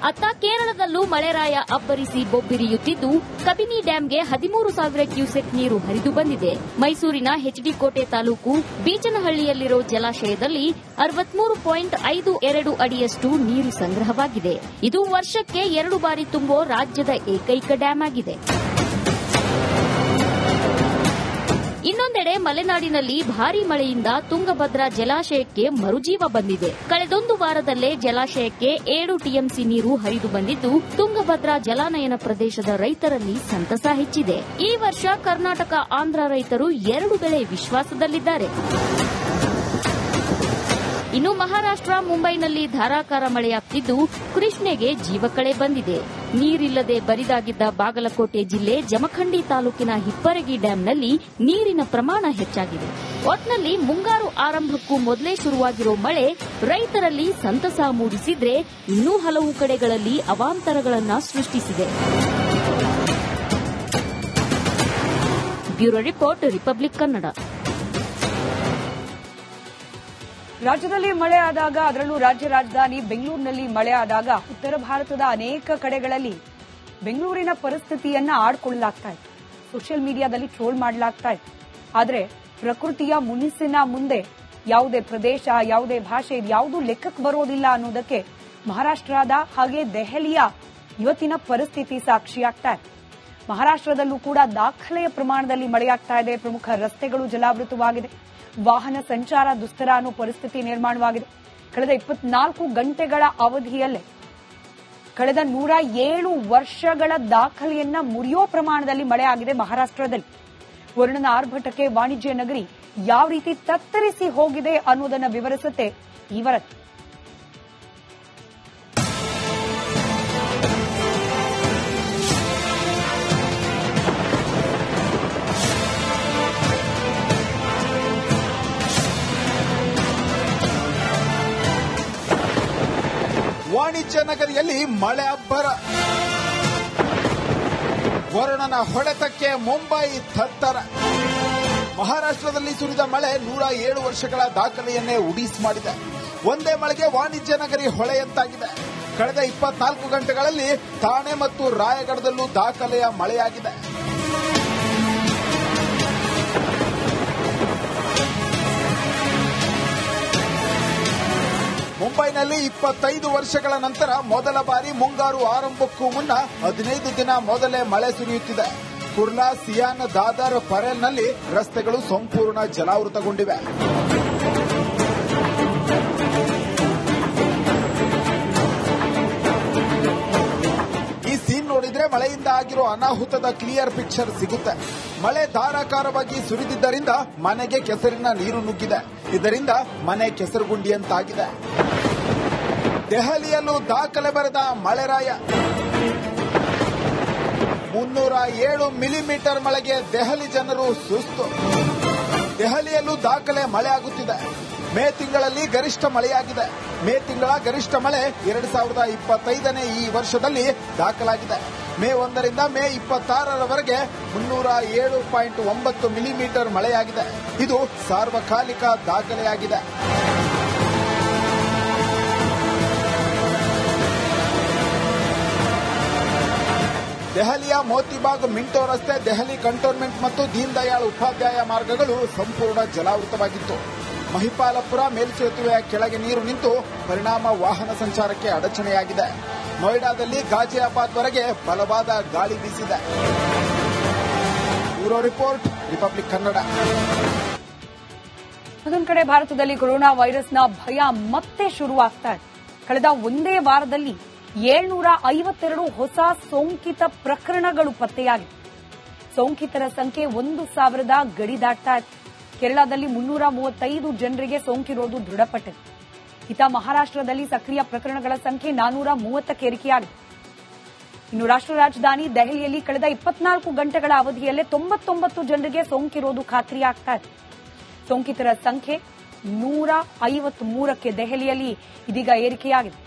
ಅತ್ತ ಕೇರಳದಲ್ಲೂ ಮಳೆರಾಯ ಅಬ್ಬರಿಸಿ ಬೊಬ್ಬಿರಿಯುತ್ತಿದ್ದು ಕಬಿನಿ ಡ್ಯಾಂಗೆ 13,000 ಕ್ಯೂಸೆಕ್ ನೀರು ಹರಿದು ಬಂದಿದೆ. ಮೈಸೂರಿನ ಎಚ್ಡಿ ತಾಲೂಕು ಬೀಚನಹಳ್ಳಿಯಲ್ಲಿರೋ ಜಲಾಶಯದಲ್ಲಿ 63.52 ಅಡಿಯಷ್ಟು ನೀರು ಸಂಗ್ರಹವಾಗಿದೆ. ಇದು ವರ್ಷಕ್ಕೆ 2 ಬಾರಿ ತುಂಬೋ ರಾಜ್ಯದ ಏಕೈಕ ಡ್ಯಾಂ ಆಗಿದೆ. ಇನ್ನೊಂದೆಡೆ ಮಲೆನಾಡಿನಲ್ಲಿ ಭಾರೀ ಮಳೆಯಿಂದ ತುಂಗಭದ್ರಾ ಜಲಾಶಯಕ್ಕೆ ಮರುಜೀವ ಬಂದಿದೆ. ಕಳೆದೊಂದು ವಾರದಲ್ಲೇ ಜಲಾಶಯಕ್ಕೆ 7 ಟಿಎಂಸಿ ನೀರು ಹರಿದು ಬಂದಿದ್ದು ತುಂಗಭದ್ರಾ ಜಲಾನಯನ ಪ್ರದೇಶದ ರೈತರಲ್ಲಿ ಸಂತಸ ಹೆಚ್ಚಿದೆ. ಈ ವರ್ಷ ಕರ್ನಾಟಕ ಆಂಧ್ರ ರೈತರು 2 ಬೆಳೆ ವಿಶ್ವಾಸದಲ್ಲಿದ್ದಾರೆ. ಇನ್ನು ಮಹಾರಾಷ್ಟ್ರ ಮುಂಬೈನಲ್ಲಿ ಧಾರಾಕಾರ ಮಳೆಯಾಗುತ್ತಿದ್ದು ಕೃಷ್ಣೆಗೆ ಜೀವಕಳೆ ಬಂದಿದೆ. ನೀರಿಲ್ಲದೆ ಬರಿದಾಗಿದ್ದ ಬಾಗಲಕೋಟೆ ಜಿಲ್ಲೆ ಜಮಖಂಡಿ ತಾಲೂಕಿನ ಹಿಪ್ಪರಗಿ ಡ್ಯಾಂನಲ್ಲಿ ನೀರಿನ ಪ್ರಮಾಣ ಹೆಚ್ಚಾಗಿದೆ. ಒಟ್ನಲ್ಲಿ ಮುಂಗಾರು ಆರಂಭಕ್ಕೂ ಮೊದಲೇ ಶುರುವಾಗಿರೋ ಮಳೆ ರೈತರಲ್ಲಿ ಸಂತಸ ಮೂಡಿಸಿದ್ರೆ ಇನ್ನೂ ಹಲವು ಕಡೆಗಳಲ್ಲಿ ಅವಾಂತರಗಳನ್ನು ಸೃಷ್ಟಿಸಿದೆ. Bureau report, Republic Kannada. ರಾಜ್ಯದಲ್ಲಿ ಮಳೆ ಆದಾಗ, ಅದರಲ್ಲೂ ರಾಜ್ಯ ರಾಜಧಾನಿ ಬೆಂಗಳೂರಿನಲ್ಲಿ ಮಳೆ ಆದಾಗ ಉತ್ತರ ಭಾರತದ ಅನೇಕ ಕಡೆಗಳಲ್ಲಿ ಬೆಂಗಳೂರಿನ ಪರಿಸ್ಥಿತಿಯನ್ನ ಆಡ್ಕೊಳ್ಳಲಾಗ್ತಾ ಇತ್ತು. ಸೋಷಿಯಲ್ ಮೀಡಿಯಾದಲ್ಲಿ ಟ್ರೋಲ್ ಮಾಡಲಾಗ್ತಾ ಇತ್ತು. ಆದರೆ ಪ್ರಕೃತಿಯ ಮುನಿಸಿನ ಮುಂದೆ ಯಾವುದೇ ಪ್ರದೇಶ, ಯಾವುದೇ ಭಾಷೆ ಯಾವುದೂ ಲೆಕ್ಕಕ್ಕೆ ಬರೋದಿಲ್ಲ ಅನ್ನೋದಕ್ಕೆ ಮಹಾರಾಷ್ಟ್ರದ ಹಾಗೆ ದೆಹಲಿಯ ಇವತ್ತಿನ ಪರಿಸ್ಥಿತಿ ಸಾಕ್ಷಿಯಾಗ್ತಾ ಇದೆ. ಮಹಾರಾಷ್ಟ್ರದಲ್ಲೂ ಕೂಡ ದಾಖಲೆಯ ಪ್ರಮಾಣದಲ್ಲಿ ಮಳೆಯಾಗ್ತಾ ಇದೆ. ಪ್ರಮುಖ ರಸ್ತೆಗಳು ಜಲಾವೃತವಾಗಿದೆ. ವಾಹನ ಸಂಚಾರ ದುಸ್ತರ ಅನ್ನೋ ಪರಿಸ್ಥಿತಿ ನಿರ್ಮಾಣವಾಗಿದೆ. ಕಳೆದ 24 ಗಂಟೆಗಳ ಅವಧಿಯಲ್ಲೇ ಕಳೆದ 107 ವರ್ಷಗಳ ದಾಖಲೆಯನ್ನ ಮುರಿಯೋ ಪ್ರಮಾಣದಲ್ಲಿ ಮಳೆ ಆಗಿದೆ ಮಹಾರಾಷ್ಟ್ರದಲ್ಲಿ. ವರುಣನ ಆರ್ಭಟಕ್ಕೆ ವಾಣಿಜ್ಯ ನಗರಿ ಯಾವ ರೀತಿ ತತ್ತರಿಸಿ ಹೋಗಿದೆ ಅನ್ನೋದನ್ನ ವಿವರಿಸುತ್ತೆ ಈ ವರದಿ. ವಾಣಿಜ್ಯ ನಗರಿಯಲ್ಲಿ ಮಳೆ ಅಬ್ಬರ. ವರುಣನ ಹೊಡೆತಕ್ಕೆ ಮುಂಬೈ ತತ್ತರ. ಮಹಾರಾಷ್ಟ್ರದಲ್ಲಿ ಸುರಿದ ಮಳೆ 107 ವರ್ಷಗಳ ದಾಖಲೆಯನ್ನೇ ಉಡೀಸ್ ಮಾಡಿದೆ. ಒಂದೇ ಮಳೆಗೆ ವಾಣಿಜ್ಯ ನಗರಿ ಹೊಳೆಯಂತಾಗಿದೆ. ಕಳೆದ 24 ಗಂಟೆಗಳಲ್ಲಿ ಥಾಣೆ ಮತ್ತು ರಾಯಗಢದಲ್ಲೂ ದಾಖಲೆಯ ಮಳೆಯಾಗಿದೆ. ಮುಂಬೈನಲ್ಲಿ 25 ವರ್ಷಗಳ ನಂತರ ಮೊದಲ ಬಾರಿ ಮುಂಗಾರು ಆರಂಭಕ್ಕೂ ಮುನ್ನ 15 ದಿನ ಮೊದಲೇ ಮಳೆ ಸುರಿಯುತ್ತಿದೆ. ಕುರ್ಲಾ, ಸಿಯಾನ್, ದಾದರ್, ಪರೇಲ್ನಲ್ಲಿ ರಸ್ತೆಗಳು ಸಂಪೂರ್ಣ ಜಲಾವೃತಗೊಂಡಿವೆ. ಈ ಸೀನ್ ನೋಡಿದ್ರೆ ಮಳೆಯಿಂದ ಆಗಿರೋ ಅನಾಹುತದ ಕ್ಲಿಯರ್ ಪಿಕ್ಚರ್ ಸಿಗುತ್ತೆ. ಮಳೆ ಧಾರಾಕಾರವಾಗಿ ಸುರಿದಿದ್ದರಿಂದ ಮನೆಗೆ ಕೆಸರಿನ ನೀರು ನುಗ್ಗಿದೆ. ಇದರಿಂದ ಮನೆ ಕೆಸರುಗುಂಡಿಯಂತಾಗಿದೆ. ದೆಹಲಿಯಲ್ಲೂ ದಾಖಲೆ ಬರೆದ ಮಳೆರಾಯ. 307 ಮಿಲಿಮೀಟರ್ ಮಳೆಗೆ ದೆಹಲಿ ಜನರು ಸುಸ್ತು. ದೆಹಲಿಯಲ್ಲೂ ದಾಖಲೆ ಮಳೆ ಆಗುತ್ತಿದೆ. ಮೇ ತಿಂಗಳಲ್ಲಿ ಗರಿಷ್ಠ ಮಳೆಯಾಗಿದೆ. ಮೇ ತಿಂಗಳ ಗರಿಷ್ಠ ಮಳೆ 2025ನೇ ಈ ವರ್ಷದಲ್ಲಿ ದಾಖಲಾಗಿದೆ. ಮೇ 1ರಿಂದ ಮೇ 26ರವರೆಗೆ 307.9 ಮಿಲಿಮೀಟರ್ ಮಳೆಯಾಗಿದೆ. ಇದು ಸಾರ್ವಕಾಲಿಕ ದಾಖಲೆಯಾಗಿದೆ. ದೆಹಲಿಯ ಮೋತಿಬಾಗ್ ಮಿಂಟೋ ರಸ್ತೆ, ದೆಹಲಿ ಕಂಟೋನ್ಮೆಂಟ್ ಮತ್ತು ದೀನ್ ದಯಾಳ್ ಉಪಾಧ್ಯಾಯ ಮಾರ್ಗಗಳು ಸಂಪೂರ್ಣ ಜಲಾವೃತವಾಗಿತ್ತು. ಮಹಿಪಾಲಪುರ ಮೇಲ್ಸೇತುವೆಯ ಕೆಳಗೆ ನೀರು ನಿಂತು ಪರಿಣಾಮ ವಾಹನ ಸಂಚಾರಕ್ಕೆ ಅಡಚಣೆಯಾಗಿದೆ. ನೋಯ್ಡಾದಲ್ಲಿ ಗಾಜಿಯಾಬಾದ್ವರೆಗೆ ಬಲವಾದ ಗಾಳಿ ಬೀಸಿದೆ. Bureau report, Republic Kannada. ಮತ್ತೊಂದು ಕಡೆ ಭಾರತದಲ್ಲಿ ಕೊರೋನಾ ವೈರಸ್ನ ಭಯ ಮತ್ತೆ ಶುರುವಾಗ್ತಾ ಇದೆ. ಕಳೆದ ಒಂದೇ ವಾರದಲ್ಲಿ 752 ಹೊಸ ಸೋಂಕಿತ ಪ್ರಕರಣಗಳು ಪತ್ತೆಯಾಗಿವೆ. ಸೋಂಕಿತರ ಸಂಖ್ಯೆ 1,000 ಗಡಿ ದಾಟ್ತಾ ಇದೆ. ಕೇರಳದಲ್ಲಿ 335 ಜನರಿಗೆ ಸೋಂಕಿರೋದು ದೃಢಪಟ್ಟಿದೆ. ಇತ್ತ ಮಹಾರಾಷ್ಟದಲ್ಲಿ ಸಕ್ರಿಯ ಪ್ರಕರಣಗಳ ಸಂಖ್ಯೆ 430ಕ್ಕೆ ಏರಿಕೆಯಾಗಿದೆ. ಇನ್ನು ರಾಷ್ಟ್ರ ರಾಜಧಾನಿ ದೆಹಲಿಯಲ್ಲಿ ಕಳೆದ 24 ಗಂಟೆಗಳ ಅವಧಿಯಲ್ಲೇ 99 ಜನರಿಗೆ ಸೋಂಕಿರೋದು ಖಾತ್ರಿಯಾಗ್ತಾ ಇದೆ. ಸೋಂಕಿತರ ಸಂಖ್ಯೆ 153ಕ್ಕೆ ದೆಹಲಿಯಲ್ಲಿ ಇದೀಗ ಏರಿಕೆಯಾಗಿದೆ.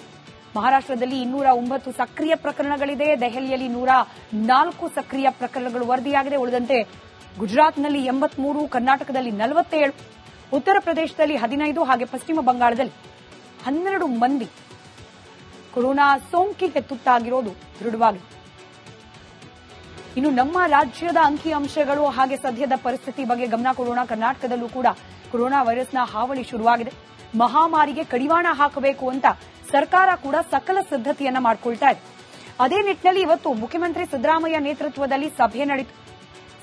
ಮಹಾರಾಷ್ಟದಲ್ಲಿ 209 ಸಕ್ರಿಯ ಪ್ರಕರಣಗಳಿದೆ. ದೆಹಲಿಯಲ್ಲಿ 104 ಸಕ್ರಿಯ ಪ್ರಕರಣಗಳು ವರದಿಯಾಗಿದೆ. ಉಳಿದಂತೆ ಗುಜರಾತ್ನಲ್ಲಿ 83, ಕರ್ನಾಟಕದಲ್ಲಿ 47, ಉತ್ತರ ಪ್ರದೇಶದಲ್ಲಿ 15 ಹಾಗೆ ಪಶ್ಚಿಮ ಬಂಗಾಳದಲ್ಲಿ 12 ಮಂದಿ ಕೊರೋನಾ ಸೋಂಕಿಗೆ ತುತ್ತಾಗಿರೋದು ದೃಢವಾಗಿದೆ. ಇನ್ನು ನಮ್ಮ ರಾಜ್ಯದ ಅಂಕಿಅಂಶಗಳು ಹಾಗೆ ಸದ್ಯದ ಪರಿಸ್ಥಿತಿ ಬಗ್ಗೆ ಗಮನ ಕೊಡೋಣ. ಕರ್ನಾಟಕದಲ್ಲೂ ಕೂಡ ಕೊರೋನಾ ವೈರಸ್ನ ಹಾವಳಿ ಶುರುವಾಗಿದೆ. ಮಹಾಮಾರಿಗೆ ಕಡಿವಾಣ ಹಾಕಬೇಕು ಅಂತ ಸರ್ಕಾರ ಕೂಡ ಸಕಲ ಸಿದ್ಧತೆಯನ್ನ ಮಾಡಿಕೊಳ್ತಾ ಇದೆ. ಅದೇ ನಿಟ್ಟಿನಲ್ಲಿ ಇವತ್ತು ಮುಖ್ಯಮಂತ್ರಿ ಸಿದ್ದರಾಮಯ್ಯ ನೇತೃತ್ವದಲ್ಲಿ ಸಭೆ ನಡೆಯಿತು.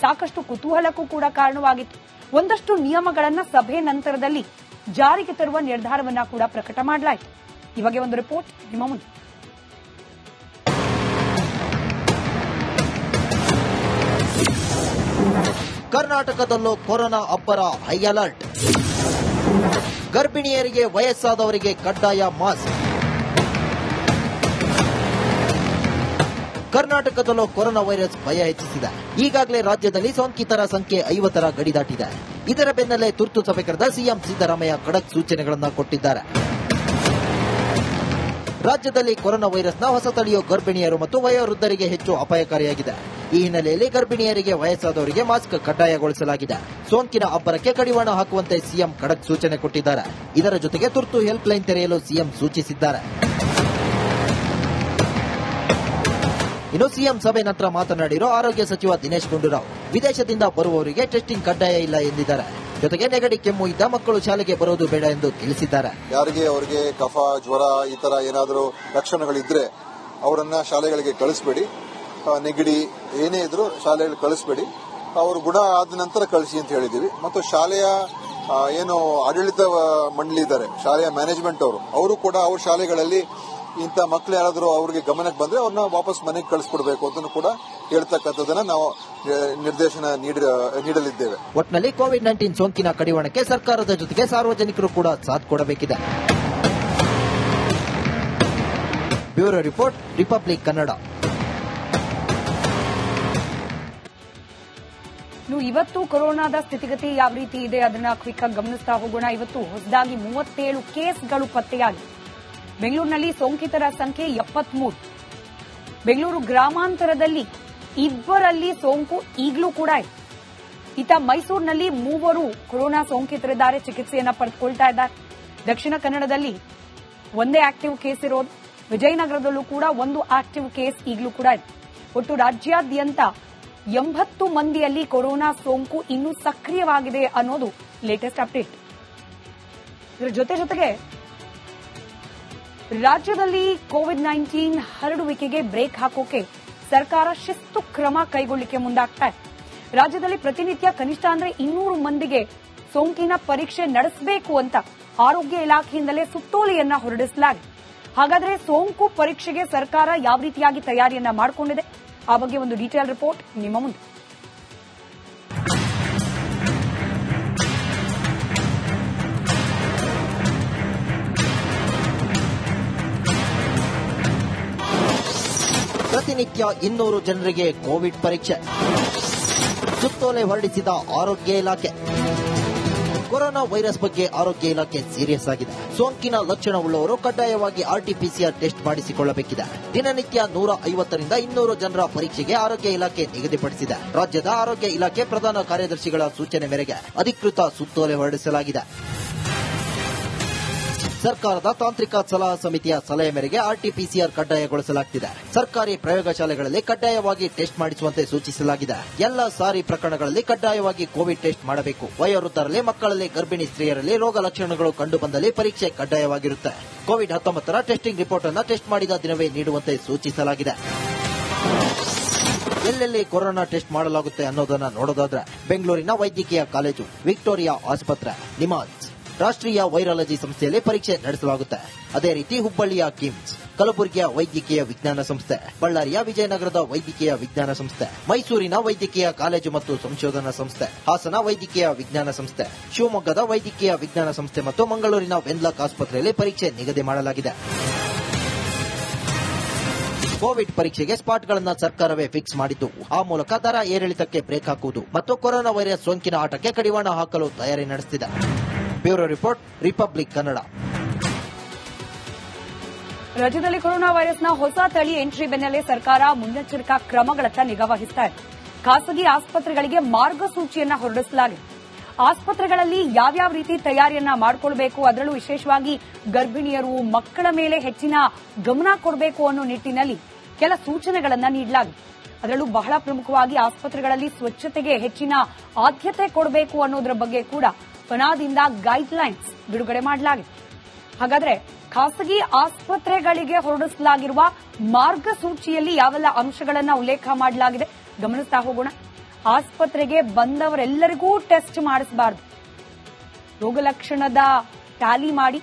ಸಾಕಷ್ಟು ಕುತೂಹಲಕ್ಕೂ ಕೂಡ ಕಾರಣವಾಗಿತ್ತು. ಒಂದಷ್ಟು ನಿಯಮಗಳನ್ನು ಸಭೆ ನಂತರದಲ್ಲಿ ಜಾರಿಗೆ ತರುವ ನಿರ್ಧಾರವನ್ನ ಕೂಡ ಪ್ರಕಟ ಮಾಡಲಾಯಿತು. ಈ ಬಗ್ಗೆ ಒಂದು ರಿಪೋರ್ಟ್ ನಿಮ್ಮ ಮುಂದೆ. ಕರ್ನಾಟಕದಲ್ಲೂ ಕೊರೋನಾ ಅಬ್ಬರ, ಹೈ ಅಲರ್ಟ್. ಗರ್ಭಿಣಿಯರಿಗೆ, ವಯಸ್ಸಾದವರಿಗೆ ಕಡ್ಡಾಯ ಮಾಸ್ಕ್. ಕರ್ನಾಟಕದಲ್ಲೂ ಕೊರೋನಾ ವೈರಸ್ ಭಯ ಹೆಚ್ಚಿಸಿದೆ. ಈಗಾಗಲೇ ರಾಜ್ಯದಲ್ಲಿ ಸೋಂಕಿತರ ಸಂಖ್ಯೆ 50ರ ಗಡಿ ದಾಟಿದೆ. ಇದರ ಬೆನ್ನಲ್ಲೇ ತುರ್ತು ಸಭೆ ಕರೆದ ಸಿಎಂ ಸಿದ್ದರಾಮಯ್ಯ ಖಡಕ್ ಸೂಚನೆಗಳನ್ನು ಕೊಟ್ಟಿದ್ದಾರೆ. ರಾಜ್ಯದಲ್ಲಿ ಕೊರೋನಾ ವೈರಸ್ನ ಹೊಸ ತಳಿಯು ಗರ್ಭಿಣಿಯರು ಮತ್ತು ವಯೋವೃದ್ಧರಿಗೆ ಹೆಚ್ಚು ಅಪಾಯಕಾರಿಯಾಗಿದೆ. ಈ ಹಿನ್ನೆಲೆಯಲ್ಲಿ ಗರ್ಭಿಣಿಯರಿಗೆ, ವಯಸ್ಸಾದವರಿಗೆ ಮಾಸ್ಕ್ ಕಡ್ಡಾಯಗೊಳಿಸಲಾಗಿದೆ. ಸೋಂಕಿನ ಅಬ್ಬರಕ್ಕೆ ಕಡಿವಾಣ ಹಾಕುವಂತೆ ಸಿಎಂ ಖಡಕ್ ಸೂಚನೆ ಕೊಟ್ಟಿದ್ದಾರೆ. ಇದರ ಜೊತೆಗೆ ತುರ್ತು ಹೆಲ್ಪ್ ಲೈನ್ ತೆರೆಯಲು ಸಿಎಂ ಸೂಚಿಸಿದ್ದಾರೆ. ಇನ್ನು ಸಿಎಂ ಸಭೆ ನಂತರ ಮಾತನಾಡಿರೋ ಆರೋಗ್ಯ ಸಚಿವ ದಿನೇಶ್ ಗುಂಡೂರಾವ್, ವಿದೇಶದಿಂದ ಬರುವವರಿಗೆ ಟೆಸ್ಟಿಂಗ್ ಕಡ್ಡಾಯ ಇಲ್ಲ ಎಂದಿದ್ದಾರೆ. ಜೊತೆಗೆ ನೆಗಡಿ, ಕೆಮ್ಮು ಇದ್ದ ಮಕ್ಕಳು ಶಾಲೆಗೆ ಬರೋದು ಬೇಡ ಎಂದು ತಿಳಿಸಿದ್ದಾರೆ. ಯಾರಿಗೆ ಅವರಿಗೆ ಕಫ, ಜ್ವರ ಈ ತರ ಏನಾದರೂ ಲಕ್ಷಣಗಳಿದ್ರೆ ಅವರನ್ನ ಶಾಲೆಗಳಿಗೆ ಕಳಿಸಬೇಡಿ. ನೆಗಡಿ ಏನೇ ಇದ್ರೂ ಶಾಲೆಗಳಿಗೆ ಕಳಿಸಬೇಡಿ. ಅವರು ಗುಣ ಆದ ನಂತರ ಕಳಿಸಿ ಅಂತ ಹೇಳಿದ್ದೀವಿ. ಮತ್ತು ಶಾಲೆಯ ಏನು ಆಡಳಿತ ಮಂಡಳಿ ಇದ್ದಾರೆ, ಶಾಲೆಯ ಮ್ಯಾನೇಜ್ಮೆಂಟ್ ಅವರು ಕೂಡ ಅವ್ರ ಶಾಲೆಗಳಲ್ಲಿ ಇಂಥ ಮಕ್ಕಳು ಯಾರಾದರೂ ಅವ್ರಿಗೆ ಗಮನಕ್ಕೆ ಬಂದ್ರೆ ಅವ್ರನ್ನ ವಾಪಸ್ ಮನೆಗೆ ಕಳಿಸ್ಕೊಡ್ಬೇಕು ಅಂತ ಕೂಡ ಹೇಳ್ತಕ್ಕಂಥದ್ದನ್ನ ನಾವು ನಿರ್ದೇಶನ ನೀಡಲಿದ್ದೇವೆ. ಒಟ್ಟಿನಲ್ಲಿ ಕೋವಿಡ್-19 ಸೋಂಕಿನ ಕಡಿವಾಣಕ್ಕೆ ಸರ್ಕಾರದ ಜೊತೆಗೆ ಸಾರ್ವಜನಿಕರು ಕೂಡ ಸಾಥ್ ಕೊಡಬೇಕಿದೆ. Bureau report, Republic Kannada. ಇವತ್ತು ಕೊರೋನಾದ ಸ್ಥಿತಿಗತಿ ಯಾವ ರೀತಿ ಇದೆ ಅದನ್ನ ಕ್ವಿಕ್ ಆಗಿ ಗಮನಿಸ್ತಾ ಹೋಗೋಣ. ಇವತ್ತು ಹೊಸದಾಗಿ 37 ಕೇಸ್ಗಳು ಪತ್ತೆಯಾಗಿವೆ. ಬೆಂಗಳೂರಿನಲ್ಲಿ ಸೋಂಕಿತರ ಸಂಖ್ಯೆ 73. ಬೆಂಗಳೂರು ಗ್ರಾಮಾಂತರದಲ್ಲಿ 2 ಸೋಂಕು ಈಗಲೂ ಕೂಡ ಇದೆ. ಇತ್ತ ಮೈಸೂರಿನಲ್ಲಿ 3 ಕೊರೋನಾ ಸೋಂಕಿತರಿದ್ದಾರೆ, ಚಿಕಿತ್ಸೆಯನ್ನ ಪಡೆದುಕೊಳ್ತಾ ಇದ್ದಾರೆ. ದಕ್ಷಿಣ ಕನ್ನಡದಲ್ಲಿ 1 ಆಕ್ಟಿವ್ ಕೇಸ್ ಇರೋದು. ವಿಜಯನಗರದಲ್ಲೂ ಕೂಡ 1 ಆಕ್ಟಿವ್ ಕೇಸ್ ಈಗಲೂ ಕೂಡ ಇದೆ. ಒಟ್ಟು ರಾಜ್ಯಾದ್ಯಂತ 80 ಮಂದಿಯಲ್ಲಿ ಕೊರೋನಾ ಸೋಂಕು ಇನ್ನೂ ಸಕ್ರಿಯವಾಗಿದೆ ಅನ್ನೋದು ಲೇಟೆಸ್ಟ್ ಅಪ್ಡೇಟ್. ಇದರ ಜೊತೆಗೆ ರಾಜ್ಯದಲ್ಲಿ ಕೋವಿಡ್-19 ಹರಡುವಿಕೆಗೆ ಬ್ರೇಕ್ ಹಾಕೋಕೆ ಸರ್ಕಾರ ಶಿಸ್ತು ಕ್ರಮ ಕೈಗೊಳ್ಳಲಿಕ್ಕೆ ಮುಂದಾಗ್ತಾ ಇದೆ. ರಾಜ್ಯದಲ್ಲಿ ಪ್ರತಿನಿತ್ಯ ಕನಿಷ್ಠ 200 ಮಂದಿಗೆ ಸೋಂಕಿನ ಪರೀಕ್ಷೆ ನಡೆಸಬೇಕು ಅಂತ ಆರೋಗ್ಯ ಇಲಾಖೆಯಿಂದಲೇ ಸುತ್ತೋಲೆಯನ್ನ ಹೊರಡಿಸಲಾಗಿದೆ. ಹಾಗಾದ್ರೆ ಸೋಂಕು ಪರೀಕ್ಷೆಗೆ ಸರ್ಕಾರ ಯಾವ ರೀತಿಯಾಗಿ ತಯಾರಿಯನ್ನ ಮಾಡಿಕೊಂಡಿದೆ, ಆ ಬಗ್ಗೆ ಒಂದು ಡೀಟೇಲ್ ರಿಪೋರ್ಟ್ ನಿಮ್ಮ ಮುಂದೆ. ಪ್ರತಿನಿತ್ಯ 200 ಜನರಿಗೆ ಕೋವಿಡ್ ಪರೀಕ್ಷೆ, ಸುತ್ತೋಲೆ ಹೊರಡಿಸಿದ ಆರೋಗ್ಯ ಇಲಾಖೆ. ಕೊರೋನಾ ವೈರಸ್ ಬಗ್ಗೆ ಆರೋಗ್ಯ ಇಲಾಖೆ ಸೀರಿಯಸ್ ಆಗಿದೆ. ಸೋಂಕಿನ ಲಕ್ಷಣವುಳ್ಳವರು ಕಡ್ಡಾಯವಾಗಿ ಆರ್ಟಿಪಿಸಿಆರ್ ಟೆಸ್ಟ್ ಮಾಡಿಸಿಕೊಳ್ಳಬೇಕಿದೆ. ದಿನನಿತ್ಯ 150ರಿಂದ 200 ಜನರ ಪರೀಕ್ಷೆಗೆ ಆರೋಗ್ಯ ಇಲಾಖೆ ನಿಗದಿಪಡಿಸಿದೆ. ರಾಜ್ಯದ ಆರೋಗ್ಯ ಇಲಾಖೆ ಪ್ರಧಾನ ಕಾರ್ಯದರ್ಶಿಗಳ ಸೂಚನೆ ಮೇರೆಗೆ ಅಧಿಕೃತ ಸುತ್ತೋಲೆ ಹೊರಡಿಸಲಾಗಿದೆ. ಸರ್ಕಾರದ ತಾಂತ್ರಿಕ ಸಲಹಾ ಸಮಿತಿಯ ಸಲಹೆ ಮೇರೆಗೆ ಆರ್ಟಿಪಿಸಿಆರ್ ಕಡ್ಡಾಯಗೊಳಿಸಲಾಗುತ್ತಿದೆ. ಸರ್ಕಾರಿ ಪ್ರಯೋಗಶಾಲೆಗಳಲ್ಲಿ ಕಡ್ಡಾಯವಾಗಿ ಟೆಸ್ಟ್ ಮಾಡಿಸುವಂತೆ ಸೂಚಿಸಲಾಗಿದೆ. ಎಲ್ಲ ಸಾರಿ ಪ್ರಕರಣಗಳಲ್ಲಿ ಕಡ್ಡಾಯವಾಗಿ ಕೋವಿಡ್ ಟೆಸ್ಟ್ ಮಾಡಬೇಕು. ವಯೋವೃದ್ಧರಲ್ಲಿ, ಮಕ್ಕಳಲ್ಲಿ, ಗರ್ಭಿಣಿ ಸ್ತ್ರೀಯರಲ್ಲಿ ರೋಗ ಲಕ್ಷಣಗಳು ಕಂಡುಬಂದಲ್ಲಿ ಪರೀಕ್ಷೆ ಕಡ್ಡಾಯವಾಗಿರುತ್ತೆ. ಕೋವಿಡ್-19 ಟೆಸ್ಟಿಂಗ್ ರಿಪೋರ್ಟ್ ಅನ್ನು ಟೆಸ್ಟ್ ಮಾಡಿದ ದಿನವೇ ನೀಡುವಂತೆ ಸೂಚಿಸಲಾಗಿದೆ. ಎಲ್ಲೆಲ್ಲಿ ಕೊರೋನಾ ಟೆಸ್ಟ್ ಮಾಡಲಾಗುತ್ತೆ ಅನ್ನೋದನ್ನ ನೋಡೋದಾದ್ರೆ ಬೆಂಗಳೂರಿನ ವೈದ್ಯಕೀಯ ಕಾಲೇಜು, ವಿಕ್ಟೋರಿಯಾ ಆಸ್ಪತ್ರೆ, ನಿಮಾನ್ಸ್, ರಾಷ್ಟ್ರೀಯ ವೈರಾಲಜಿ ಸಂಸ್ಥೆಯಲ್ಲಿ ಪರೀಕ್ಷೆ ನಡೆಸಲಾಗುತ್ತೆ. ಅದೇ ರೀತಿ ಹುಬ್ಬಳ್ಳಿಯ ಕಿಮ್ಸ್, ಕಲಬುರಗಿಯ ವೈದ್ಯಕೀಯ ವಿಜ್ಞಾನ ಸಂಸ್ಥೆ, ಬಳ್ಳಾರಿಯ ವಿಜಯನಗರದ ವೈದ್ಯಕೀಯ ವಿಜ್ಞಾನ ಸಂಸ್ಥೆ, ಮೈಸೂರಿನ ವೈದ್ಯಕೀಯ ಕಾಲೇಜು ಮತ್ತು ಸಂಶೋಧನಾ ಸಂಸ್ಥೆ, ಹಾಸನ ವೈದ್ಯಕೀಯ ವಿಜ್ಞಾನ ಸಂಸ್ಥೆ, ಶಿವಮೊಗ್ಗದ ವೈದ್ಯಕೀಯ ವಿಜ್ಞಾನ ಸಂಸ್ಥೆ ಮತ್ತು ಮಂಗಳೂರಿನ ವೆನ್ಲಾಕ್ ಆಸ್ಪತ್ರೆಯಲ್ಲಿ ಪರೀಕ್ಷೆ ನಿಗದಿ ಮಾಡಲಾಗಿದೆ. ಕೋವಿಡ್ ಪರೀಕ್ಷೆಗೆ ಸ್ಪಾಟ್ಗಳನ್ನು ಸರ್ಕಾರವೇ ಫಿಕ್ಸ್ ಮಾಡಿದ್ದು, ಆ ಮೂಲಕ ದರ ಏರಿಳಿತಕ್ಕೆ ಬ್ರೇಕ್ ಹಾಕುವುದು ಮತ್ತು ಕೊರೋನಾ ವೈರಸ್ ಸೋಂಕಿನ ಆಟಕ್ಕೆ ಕಡಿವಾಣ ಹಾಕಲು ತಯಾರಿ ನಡೆಸುತ್ತಿದೆ. Bureau report, Republic Kannada. ರಾಜ್ಯದಲ್ಲಿ ಕೊರೋನಾ ವೈರಸ್ನ ಹೊಸ ತಳಿ ಎಂಟ್ರಿ ಬೆನ್ನಲ್ಲೇ ಸರ್ಕಾರ ಮುನ್ನೆಚ್ಚರಿಕಾ ಕ್ರಮಗಳತ್ತ ನಿಗಾ ವಹಿಸ್ತಾ ಇದೆ. ಖಾಸಗಿ ಆಸ್ಪತ್ರೆಗಳಿಗೆ ಮಾರ್ಗಸೂಚಿಯನ್ನ ಹೊರಡಿಸಲಾಗಿದೆ. ಆಸ್ಪತ್ರೆಗಳಲ್ಲಿ ಯಾವ್ಯಾವ ರೀತಿ ತಯಾರಿಯನ್ನ ಮಾಡಿಕೊಳ್ಬೇಕು, ಅದರಲ್ಲೂ ವಿಶೇಷವಾಗಿ ಗರ್ಭಿಣಿಯರು, ಮಕ್ಕಳ ಮೇಲೆ ಹೆಚ್ಚಿನ ಗಮನ ಕೊಡಬೇಕು ಅನ್ನೋ ನಿಟ್ಟಿನಲ್ಲಿ ಕೆಲ ಸೂಚನೆಗಳನ್ನ ನೀಡಲಾಗಿದೆ. ಅದರಲ್ಲೂ ಬಹಳ ಪ್ರಮುಖವಾಗಿ ಆಸ್ಪತ್ರೆಗಳಲ್ಲಿ ಸ್ವಚ್ಛತೆಗೆ ಹೆಚ್ಚಿನ ಆದ್ಯತೆ ಕೊಡಬೇಕು ಅನ್ನೋದರ ಬಗ್ಗೆ ಕೂಡ ಪನಾದಿಂದ ಗೈಡ್ಲೈನ್ಸ್ ಬಿಡುಗಡೆ ಮಾಡಲಾಗಿದೆ. ಹಾಗಾದ್ರೆ ಖಾಸಗಿ ಆಸ್ಪತ್ರೆಗಳಿಗೆ ಹೊರಡಿಸಲಾಗಿರುವ ಮಾರ್ಗಸೂಚಿಯಲ್ಲಿ ಯಾವೆಲ್ಲ ಅಂಶಗಳನ್ನ ಉಲ್ಲೇಖ ಮಾಡಲಾಗಿದೆ ಗಮನಿಸ್ತಾ ಹೋಗೋಣ. ಆಸ್ಪತ್ರೆಗೆ ಬಂದವರೆಲ್ಲರಿಗೂ ಟೆಸ್ಟ್ ಮಾಡಿಸಬಾರದು. ರೋಗ ಲಕ್ಷಣದ ಟ್ಯಾಲಿ ಮಾಡಿ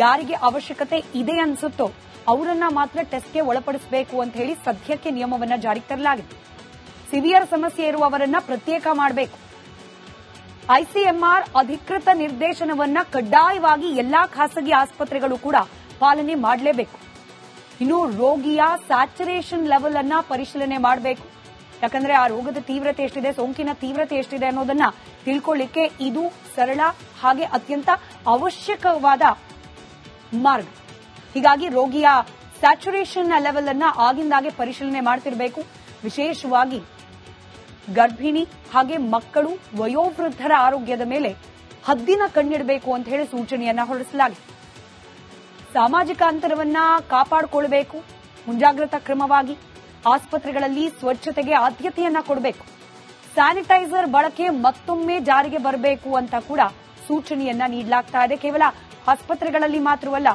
ಯಾರಿಗೆ ಅವಶ್ಯಕತೆ ಇದೆ ಅನ್ಸುತ್ತೋ ಅವರನ್ನ ಮಾತ್ರ ಟೆಸ್ಟ್ಗೆ ಒಳಪಡಿಸಬೇಕು ಅಂತ ಹೇಳಿ ಸದ್ಯಕ್ಕೆ ನಿಯಮವನ್ನ ಜಾರಿಗೆ ತರಲಾಗಿದೆ. ಸಿವಿಯರ್ ಸಮಸ್ಯೆ ಇರುವವರನ್ನ ಪ್ರತ್ಯೇಕ ಮಾಡಬೇಕು. ಐಸಿಎಂಆರ್ ಅಧಿಕೃತ ನಿರ್ದೇಶನವನ್ನ ಕಡ್ಡಾಯವಾಗಿ ಎಲ್ಲಾ ಖಾಸಗಿ ಆಸ್ಪತ್ರೆಗಳು ಕೂಡ ಪಾಲನೆ ಮಾಡಲೇಬೇಕು. ಇನ್ನು ರೋಗಿಯ ಸ್ಯಾಚುರೇಷನ್ ಲೆವೆಲ್ ಅನ್ನ ಪರಿಶೀಲನೆ ಮಾಡಬೇಕು. ಯಾಕಂದ್ರೆ ಆ ರೋಗದ ತೀವ್ರತೆ ಎಷ್ಟಿದೆ, ಸೋಂಕಿನ ತೀವ್ರತೆ ಎಷ್ಟಿದೆ ಅನ್ನೋದನ್ನ ತಿಳ್ಕೊಳ್ಳಿಕ್ಕೆ ಇದು ಸರಳ ಹಾಗೆ ಅತ್ಯಂತ ಅವಶ್ಯಕವಾದ ಮಾರ್ಗ. ಹೀಗಾಗಿ ರೋಗಿಯ ಸ್ಯಾಚುರೇಷನ್ ಲೆವೆಲ್ ಅನ್ನ ಆಗಿಂದಾಗೆ ಪರಿಶೀಲನೆ ಮಾಡ್ತಿರಬೇಕು. ವಿಶೇಷವಾಗಿ ಗರ್ಭಿಣಿ ಹಾಗೆ ಮಕ್ಕಳು, ವಯೋವೃದ್ಧರ ಆರೋಗ್ಯದ ಮೇಲೆ ಹದ್ದಿನ ಕಣ್ಣಿಡಬೇಕು ಅಂತ ಹೇಳಿ ಸೂಚನೆಯನ್ನ ಹೊರಡಿಸಲಾಗಿದೆ. ಸಾಮಾಜಿಕ ಅಂತರವನ್ನ ಕಾಪಾಡಿಕೊಳ್ಳಬೇಕು. ಮುಂಜಾಗ್ರತಾ ಕ್ರಮವಾಗಿ ಆಸ್ಪತ್ರೆಗಳಲ್ಲಿ ಸ್ವಚ್ಛತೆಗೆ ಆದ್ಯತೆಯನ್ನ ಕೊಡಬೇಕು. ಸ್ಯಾನಿಟೈಸರ್ ಬಳಕೆ ಮತ್ತೊಮ್ಮೆ ಜಾರಿಗೆ ಬರಬೇಕು ಅಂತ ಕೂಡ ಸೂಚನೆಯನ್ನ ನೀಡಲಾಗ್ತಾ ಇದೆ. ಕೇವಲ ಆಸ್ಪತ್ರೆಗಳಲ್ಲಿ ಮಾತ್ರವಲ್ಲ,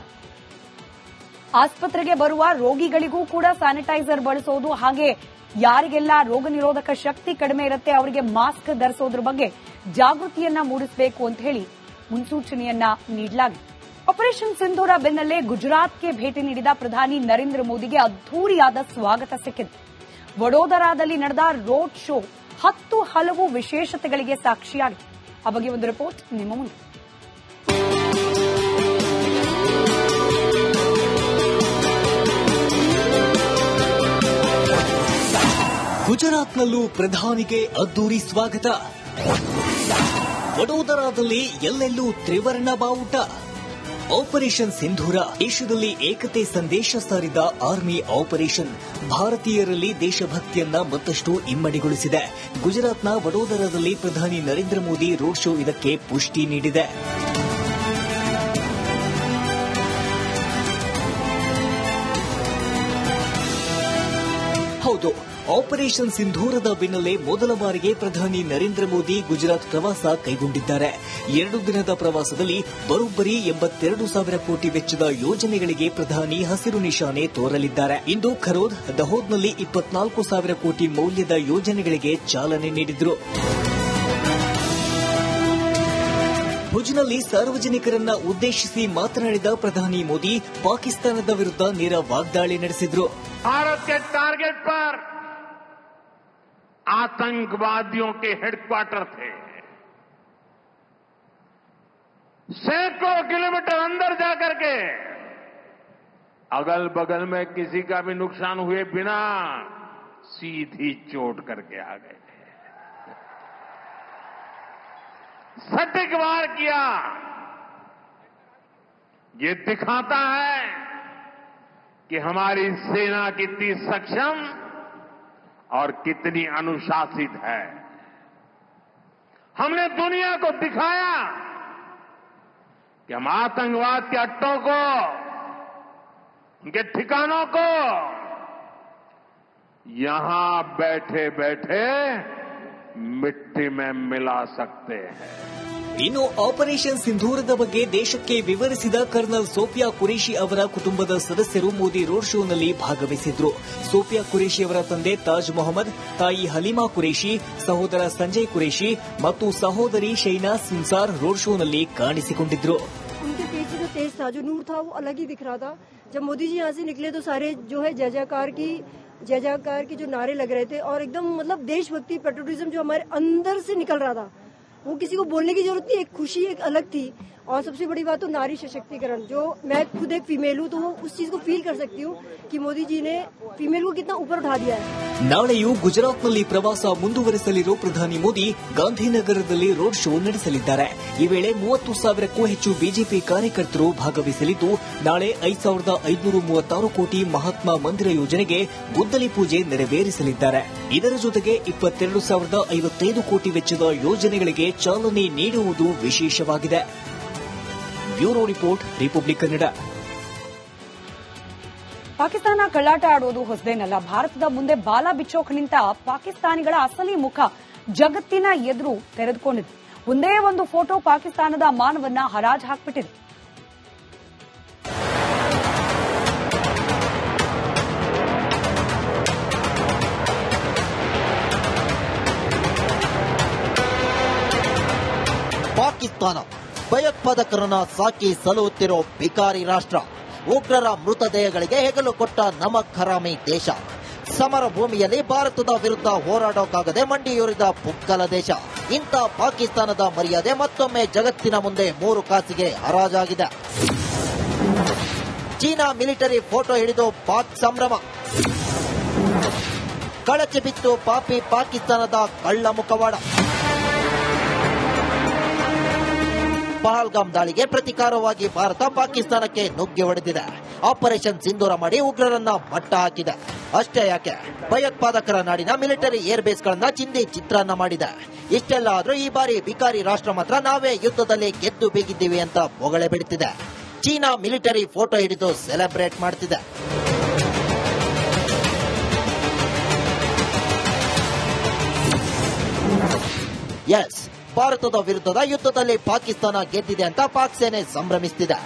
ಆಸ್ಪತ್ರೆಗೆ ಬರುವ ರೋಗಿಗಳಿಗೂ ಕೂಡ ಸ್ಯಾನಿಟೈಸರ್ ಬಳಸೋದು, ಹಾಗೆ ಯಾರಿಗೆಲ್ಲ ರೋಗ ನಿರೋಧಕ ಶಕ್ತಿ ಕಡಿಮೆ ಇರುತ್ತೆ ಅವರಿಗೆ ಮಾಸ್ಕ್ ಧರಿಸೋದ್ರ ಬಗ್ಗೆ ಜಾಗೃತಿಯನ್ನ ಮೂಡಿಸಬೇಕು ಅಂತ ಹೇಳಿ ಮುನ್ಸೂಚನೆಯನ್ನ ನೀಡಲಾಗಿದೆ. ಆಪರೇಷನ್ ಸಿಂಧೂರ ಬೆನ್ನಲ್ಲೇ ಗುಜರಾತ್ಗೆ ಭೇಟಿ ನೀಡಿದ ಪ್ರಧಾನಿ ನರೇಂದ್ರ ಮೋದಿಗೆ ಅದ್ದೂರಿಯಾದ ಸ್ವಾಗತ ಸಿಕ್ಕಿದೆ. ವಡೋದರಾದಲ್ಲಿ ನಡೆದ ರೋಡ್ ಶೋ 10 ಹಲವು ವಿಶೇಷತೆಗಳಿಗೆ ಸಾಕ್ಷಿಯಾಗಿದೆ. ಆ ಬಗ್ಗೆ ಒಂದು ರಿಪೋರ್ಟ್ ನಿಮ್ಮ ಮುಂದೆ. ಗುಜರಾತ್ನಲ್ಲೂ ಪ್ರಧಾನಿಗೆ ಅದ್ದೂರಿ ಸ್ವಾಗತ. ವಡೋದರಾದಲ್ಲಿ ಎಲ್ಲೆಲ್ಲೂ ತ್ರಿವರ್ಣ ಬಾವುಟ. ಆಪರೇಷನ್ ಸಿಂಧೂರ ದೇಶದಲ್ಲಿ ಏಕತೆ ಸಂದೇಶ ಸಾರಿದ ಆರ್ಮಿ ಆಪರೇಷನ್ ಭಾರತೀಯರಲ್ಲಿ ದೇಶಭಕ್ತಿಯನ್ನ ಮತ್ತಷ್ಟು ಇಮ್ಮಡಿಗೊಳಿಸಿದೆ. ಗುಜರಾತ್ನ ವಡೋದರಾದಲ್ಲಿ ಪ್ರಧಾನಿ ನರೇಂದ್ರ ಮೋದಿ ರೋಡ್ ಶೋ ಇದಕ್ಕೆ ಪುಷ್ಟಿ ನೀಡಿದೆ. ಹೌದು, ಆಪರೇಷನ್ ಸಿಂಧೂರದ ಬೆನ್ನಲ್ಲೇ ಮೊದಲ ಬಾರಿಗೆ ಪ್ರಧಾನಿ ನರೇಂದ್ರ ಮೋದಿ ಗುಜರಾತ್ ಪ್ರವಾಸ ಕೈಗೊಂಡಿದ್ದಾರೆ. 2 ದಿನದ ಪ್ರವಾಸದಲ್ಲಿ ಬರೋಬ್ಬರಿ 82,000 ಕೋಟಿ ವೆಚ್ಚದ ಯೋಜನೆಗಳಿಗೆ ಪ್ರಧಾನಿ ಹಸಿರು ನಿಶಾನೆ ತೋರಲಿದ್ದಾರೆ. ಇಂದು ಖರೋದ್, ದಹೋದ್ನಲ್ಲಿ 24,000 ಕೋಟಿ ಮೌಲ್ಯದ ಯೋಜನೆಗಳಿಗೆ ಚಾಲನೆ ನೀಡಿದರು. ಭುಜ್ನಲ್ಲಿ ಸಾರ್ವಜನಿಕರನ್ನ ಉದ್ದೇಶಿಸಿ ಮಾತನಾಡಿದ ಪ್ರಧಾನಿ ಮೋದಿ ಪಾಕಿಸ್ತಾನದ ವಿರುದ್ಧ ನೇರ ವಾಗ್ದಾಳಿ ನಡೆಸಿದರು. भारत के टारगेट पर आतंकवादियों के हेडक्वार्टर थे। सैकड़ों किलोमीटर अंदर जाकर के अगल बगल में किसी का भी नुकसान हुए बिना सीधी चोट करके आ गए थे। सटीक वार किया। ये दिखाता है कि हमारी सेना कितनी सक्षम और कितनी अनुशासित है। हमने दुनिया को दिखाया कि हम आतंकवाद के अड्डों को, उनके ठिकानों को यहां बैठे बैठे मिट्टी में मिला सकते हैं। ಇನ್ನು ಆಪರೇಷನ್ ಸಿಂಧೂರದ ಬಗ್ಗೆ ದೇಶಕ್ಕೆ ವಿವರಿಸಿದ ಕರ್ನಲ್ ಸೋಫಿಯಾ ಕುರೇಶಿ ಅವರ ಕುಟುಂಬದ ಸದಸ್ಯರು ಮೋದಿ ರೋಡ್ ಶೋನಲ್ಲಿ ಭಾಗವಹಿಸಿದ್ರು. ಸೋಫಿಯಾ ಕುರೇಶಿ ಅವರ ತಂದೆ ತಾಜ್ ಮೊಹಮ್ಮದ್, ತಾಯಿ ಹಲೀಮಾ ಕುರೇಶಿ, ಸಹೋದರ ಸಂಜಯ್ ಕುರೇಶಿ ಮತ್ತು ಸಹೋದರಿ ಶೈನಾ ಸಿನ್ಸಾರ್ ರೋಡ್ ಶೋನಲ್ಲಿ ಕಾಣಿಸಿಕೊಂಡಿದ್ರು. उनके पीछे जो तेज था, जो नूर था, वो अलग ही दिख रहा था. जब मोदी जी यहाँ से निकले तो सारे जो है जय जयकार की जो नारे लग रहे थे और एकदम मतलब देशभक्ति, पेट्रियोटिज्म जो हमारे अंदर से निकल रहा था, वो किसी को बोलने की जरूरत नहीं. एक खुशी एक अलग थी. और सबसे बड़ी बात तो नारी सशक्तिकरण. जो मैं खुद एक फीमेल हूँ तो वो उस चीज को फील कर सकती हूँ कि मोदी जी ने फीमेल को कितना ऊपर उठा दिया है. ನಾಳೆಯೂ ಗುಜರಾತ್ನಲ್ಲಿ ಪ್ರವಾಸ ಮುಂದುವರೆಸಲಿರೋ ಪ್ರಧಾನಿ ಮೋದಿ ಗಾಂಧಿನಗರದಲ್ಲಿ ರೋಡ್ ಶೋ ನಡೆಸಲಿದ್ದಾರೆ. ಈ ವೇಳೆ 30,000ಕ್ಕೂ ಹೆಚ್ಚು ಬಿಜೆಪಿ ಕಾರ್ಯಕರ್ತರು ಭಾಗವಹಿಸಲಿದ್ದು, ನಾಳೆ 5,536 ಕೋಟಿ ಮಹಾತ್ಮ ಮಂದಿರ ಯೋಜನೆಗೆ ಗುದ್ದಲಿ ಪೂಜೆ ನೆರವೇರಿಸಲಿದ್ದಾರೆ. ಇದರ ಜೊತೆಗೆ 22,055 ಕೋಟಿ ವೆಚ್ಚದ ಯೋಜನೆಗಳಿಗೆ ಚಾಲನೆ ನೀಡುವುದು ವಿಶೇಷವಾಗಿದೆ. Bureau report, Republic Kannada. Pakistan ಕಳ್ಳಾಟ ಆಡುವುದು ಹೊಸದೇನಲ್ಲ. ಭಾರತದ ಮುಂದೆ ಬಾಲ ಬಿಚ್ಚೋಕ್ ನಿಂತ ಪಾಕಿಸ್ತಾನಿಗಳ ಅಸಲಿ ಮುಖ ಜಗತ್ತಿನ ಎದುರು ತೆರೆದುಕೊಂಡಿದೆ. ಒಂದೇ ಒಂದು ಫೋಟೋ ಪಾಕಿಸ್ತಾನದ ಮಾನವನ್ನ ಹರಾಜು ಹಾಕ್ಬಿಟ್ಟಿದೆ. ಪಾಕಿಸ್ತಾನ ಭಯೋತ್ಪಾದಕರನ್ನ ಸಾಕಿ ಸಲುಹುತ್ತಿರೋ ಭಿಕಾರಿ ರಾಷ್ಟ್ರ. ಉಗ್ರರ ಮೃತದೇಹಗಳಿಗೆ ಹೆಗಲು ಕೊಟ್ಟ ನಮಕ್ ಹರಾಮಿ ದೇಶ. ಸಮರ ಭೂಮಿಯಲ್ಲಿ ಭಾರತದ ವಿರುದ್ಧ ಹೋರಾಡೋಕ್ಕಾಗದೆ ಮಂಡಿಯೂರಿದ ಪುಕ್ಕಲ ದೇಶ. ಇಂಥ ಪಾಕಿಸ್ತಾನದ ಮರ್ಯಾದೆ ಮತ್ತೊಮ್ಮೆ ಜಗತ್ತಿನ ಮುಂದೆ 3 ಕಾಸಿಗೆ ಹರಾಜಾಗಿದೆ. ಚೀನಾ ಮಿಲಿಟರಿ ಫೋಟೋ ಹಿಡಿದು ಪಾಕ್ ಸಂಭ್ರಮ. ಕಳಚಿ ಬಿತ್ತು ಪಾಪಿ ಪಾಕಿಸ್ತಾನದ ಕಳ್ಳ ಮುಖವಾಡ. ಪಹಲ್ಗಾಮ್ ದಾಳಿಗೆ ಪ್ರತಿಕಾರವಾಗಿ ಭಾರತ ಪಾಕಿಸ್ತಾನಕ್ಕೆ ನುಗ್ಗಿ ಹೊಡೆದಿದೆ. ಆಪರೇಷನ್ ಸಿಂಧೂರ ಮಾಡಿ ಉಗ್ರರನ್ನ ಮಟ್ಟ ಹಾಕಿದೆ. ಅಷ್ಟೇ ಯಾಕೆ, ಭಯೋತ್ಪಾದಕರ ನಾಡಿನ ಮಿಲಿಟರಿ ಏರ್ಬೇಸ್ಗಳನ್ನ ಚಿಂದಿ ಚಿತ್ರಾನ್ನ ಮಾಡಿದೆ. ಇಷ್ಟೆಲ್ಲ ಆದ್ರೂ ಈ ಬಾರಿ ಭಿಕಾರಿ ರಾಷ್ಟ್ರ ಮಾತ್ರ ನಾವೇ ಯುದ್ಧದಲ್ಲಿ ಗೆದ್ದು ಬೀಗಿದ್ದೀವಿ ಅಂತ ಹೊಗಳೆ ಬಿಡುತ್ತಿದೆ. ಚೀನಾ ಮಿಲಿಟರಿ ಫೋಟೋ ಹಿಡಿದು ಸೆಲೆಬ್ರೇಟ್ ಮಾಡ್ತಿದೆ. ಎಸ್, ಭಾರತದ ವಿರುದ್ಧದ ಯುದ್ಧದಲ್ಲಿ ಪಾಕಿಸ್ತಾನ ಗೆದ್ದಿದೆ ಅಂತ ಪಾಕ್ ಸೇನೆ ಸಂಭ್ರಮಿಸುತ್ತಿದೆ.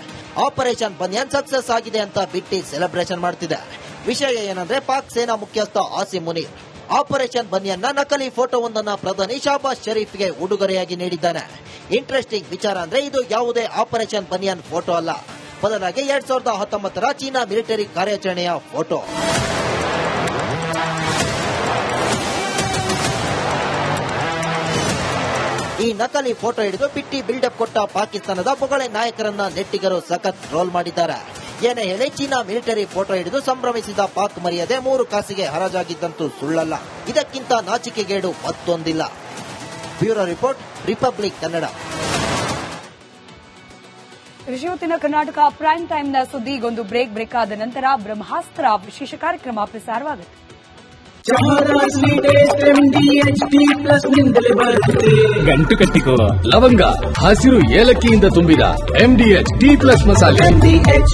ಆಪರೇಷನ್ ಬನ್ಯಾನ್ ಸಕ್ಸಸ್ ಆಗಿದೆ ಅಂತ ಬಿಟ್ಟಿ ಸೆಲೆಬ್ರೇಷನ್ ಮಾಡ್ತಿದೆ. ವಿಷಯ ಏನಂದ್ರೆ, ಪಾಕ್ ಸೇನಾ ಮುಖ್ಯಸ್ಥ ಆಸಿಮ್ ಮುನೀರ್ ಆಪರೇಷನ್ ಬನ್ಯಾನ್ನ ನಕಲಿ ಫೋಟೋವೊಂದನ್ನ ಪ್ರಧಾನಿ ಶಹಬಾಜ್ ಶರೀಫ್ಗೆ ಉಡುಗೊರೆಯಾಗಿ ನೀಡಿದ್ದಾನೆ. ಇಂಟ್ರೆಸ್ಟಿಂಗ್ ವಿಚಾರ ಅಂದ್ರೆ, ಇದು ಯಾವುದೇ ಆಪರೇಷನ್ ಬನ್ಯಾನ್ ಫೋಟೋ ಅಲ್ಲ, ಬದಲಾಗಿ 2019ರ ಚೀನಾ ಮಿಲಿಟರಿ ಕಾರ್ಯಾಚರಣೆಯ ಫೋಟೋ. ಈ ನಕಲಿ ಫೋಟೋ ಹಿಡಿದು ಬಿಟ್ಟಿ ಬಿಲ್ಡಪ್ ಕೊಟ್ಟ ಪಾಕಿಸ್ತಾನದ ಬೊಗಳೆ ನಾಯಕರನ್ನ ನೆಟ್ಟಿಗರು ಸಖತ್ ಟ್ರೋಲ್ ಮಾಡಿದ್ದಾರೆ. ಏನೇ ಹೇಳಿ, ಚೀನಾ ಮಿಲಿಟರಿ ಫೋಟೋ ಹಿಡಿದು ಸಂಭ್ರಮಿಸಿದ ಪಾಕ್ ಮರ್ಯಾದೆ 3 ಕಾಸಿಗೆ ಹರಾಜಾಗಿದ್ದಂತೂ ಸುಳ್ಳಲ್ಲ. ಇದಕ್ಕಿಂತ ನಾಚಿಕೆಗೇಡು ಮತ್ತೊಂದಿಲ್ಲ. Bureau report, Republic Kannada. ಇವತ್ತಿನ ಕರ್ನಾಟಕ ಪ್ರೈಮ್ ಟೈಮ್ನ ಸುದ್ದಿಗೊಂದು ಬ್ರೇಕ್ ಆದ ನಂತರ ಬ್ರಹ್ಮಾಸ್ತ್ರ ವಿಶೇಷ ಕಾರ್ಯಕ್ರಮ ಪ್ರಸಾರವಾಗುತ್ತೆ. ಗಂಟು ಕಟ್ಟಿಕೋ ಲವಂಗ, ಹಸಿರು ಏಲಕ್ಕಿಯಿಂದ ತುಂಬಿದ MDH T+ ಮಸಾಲೆ.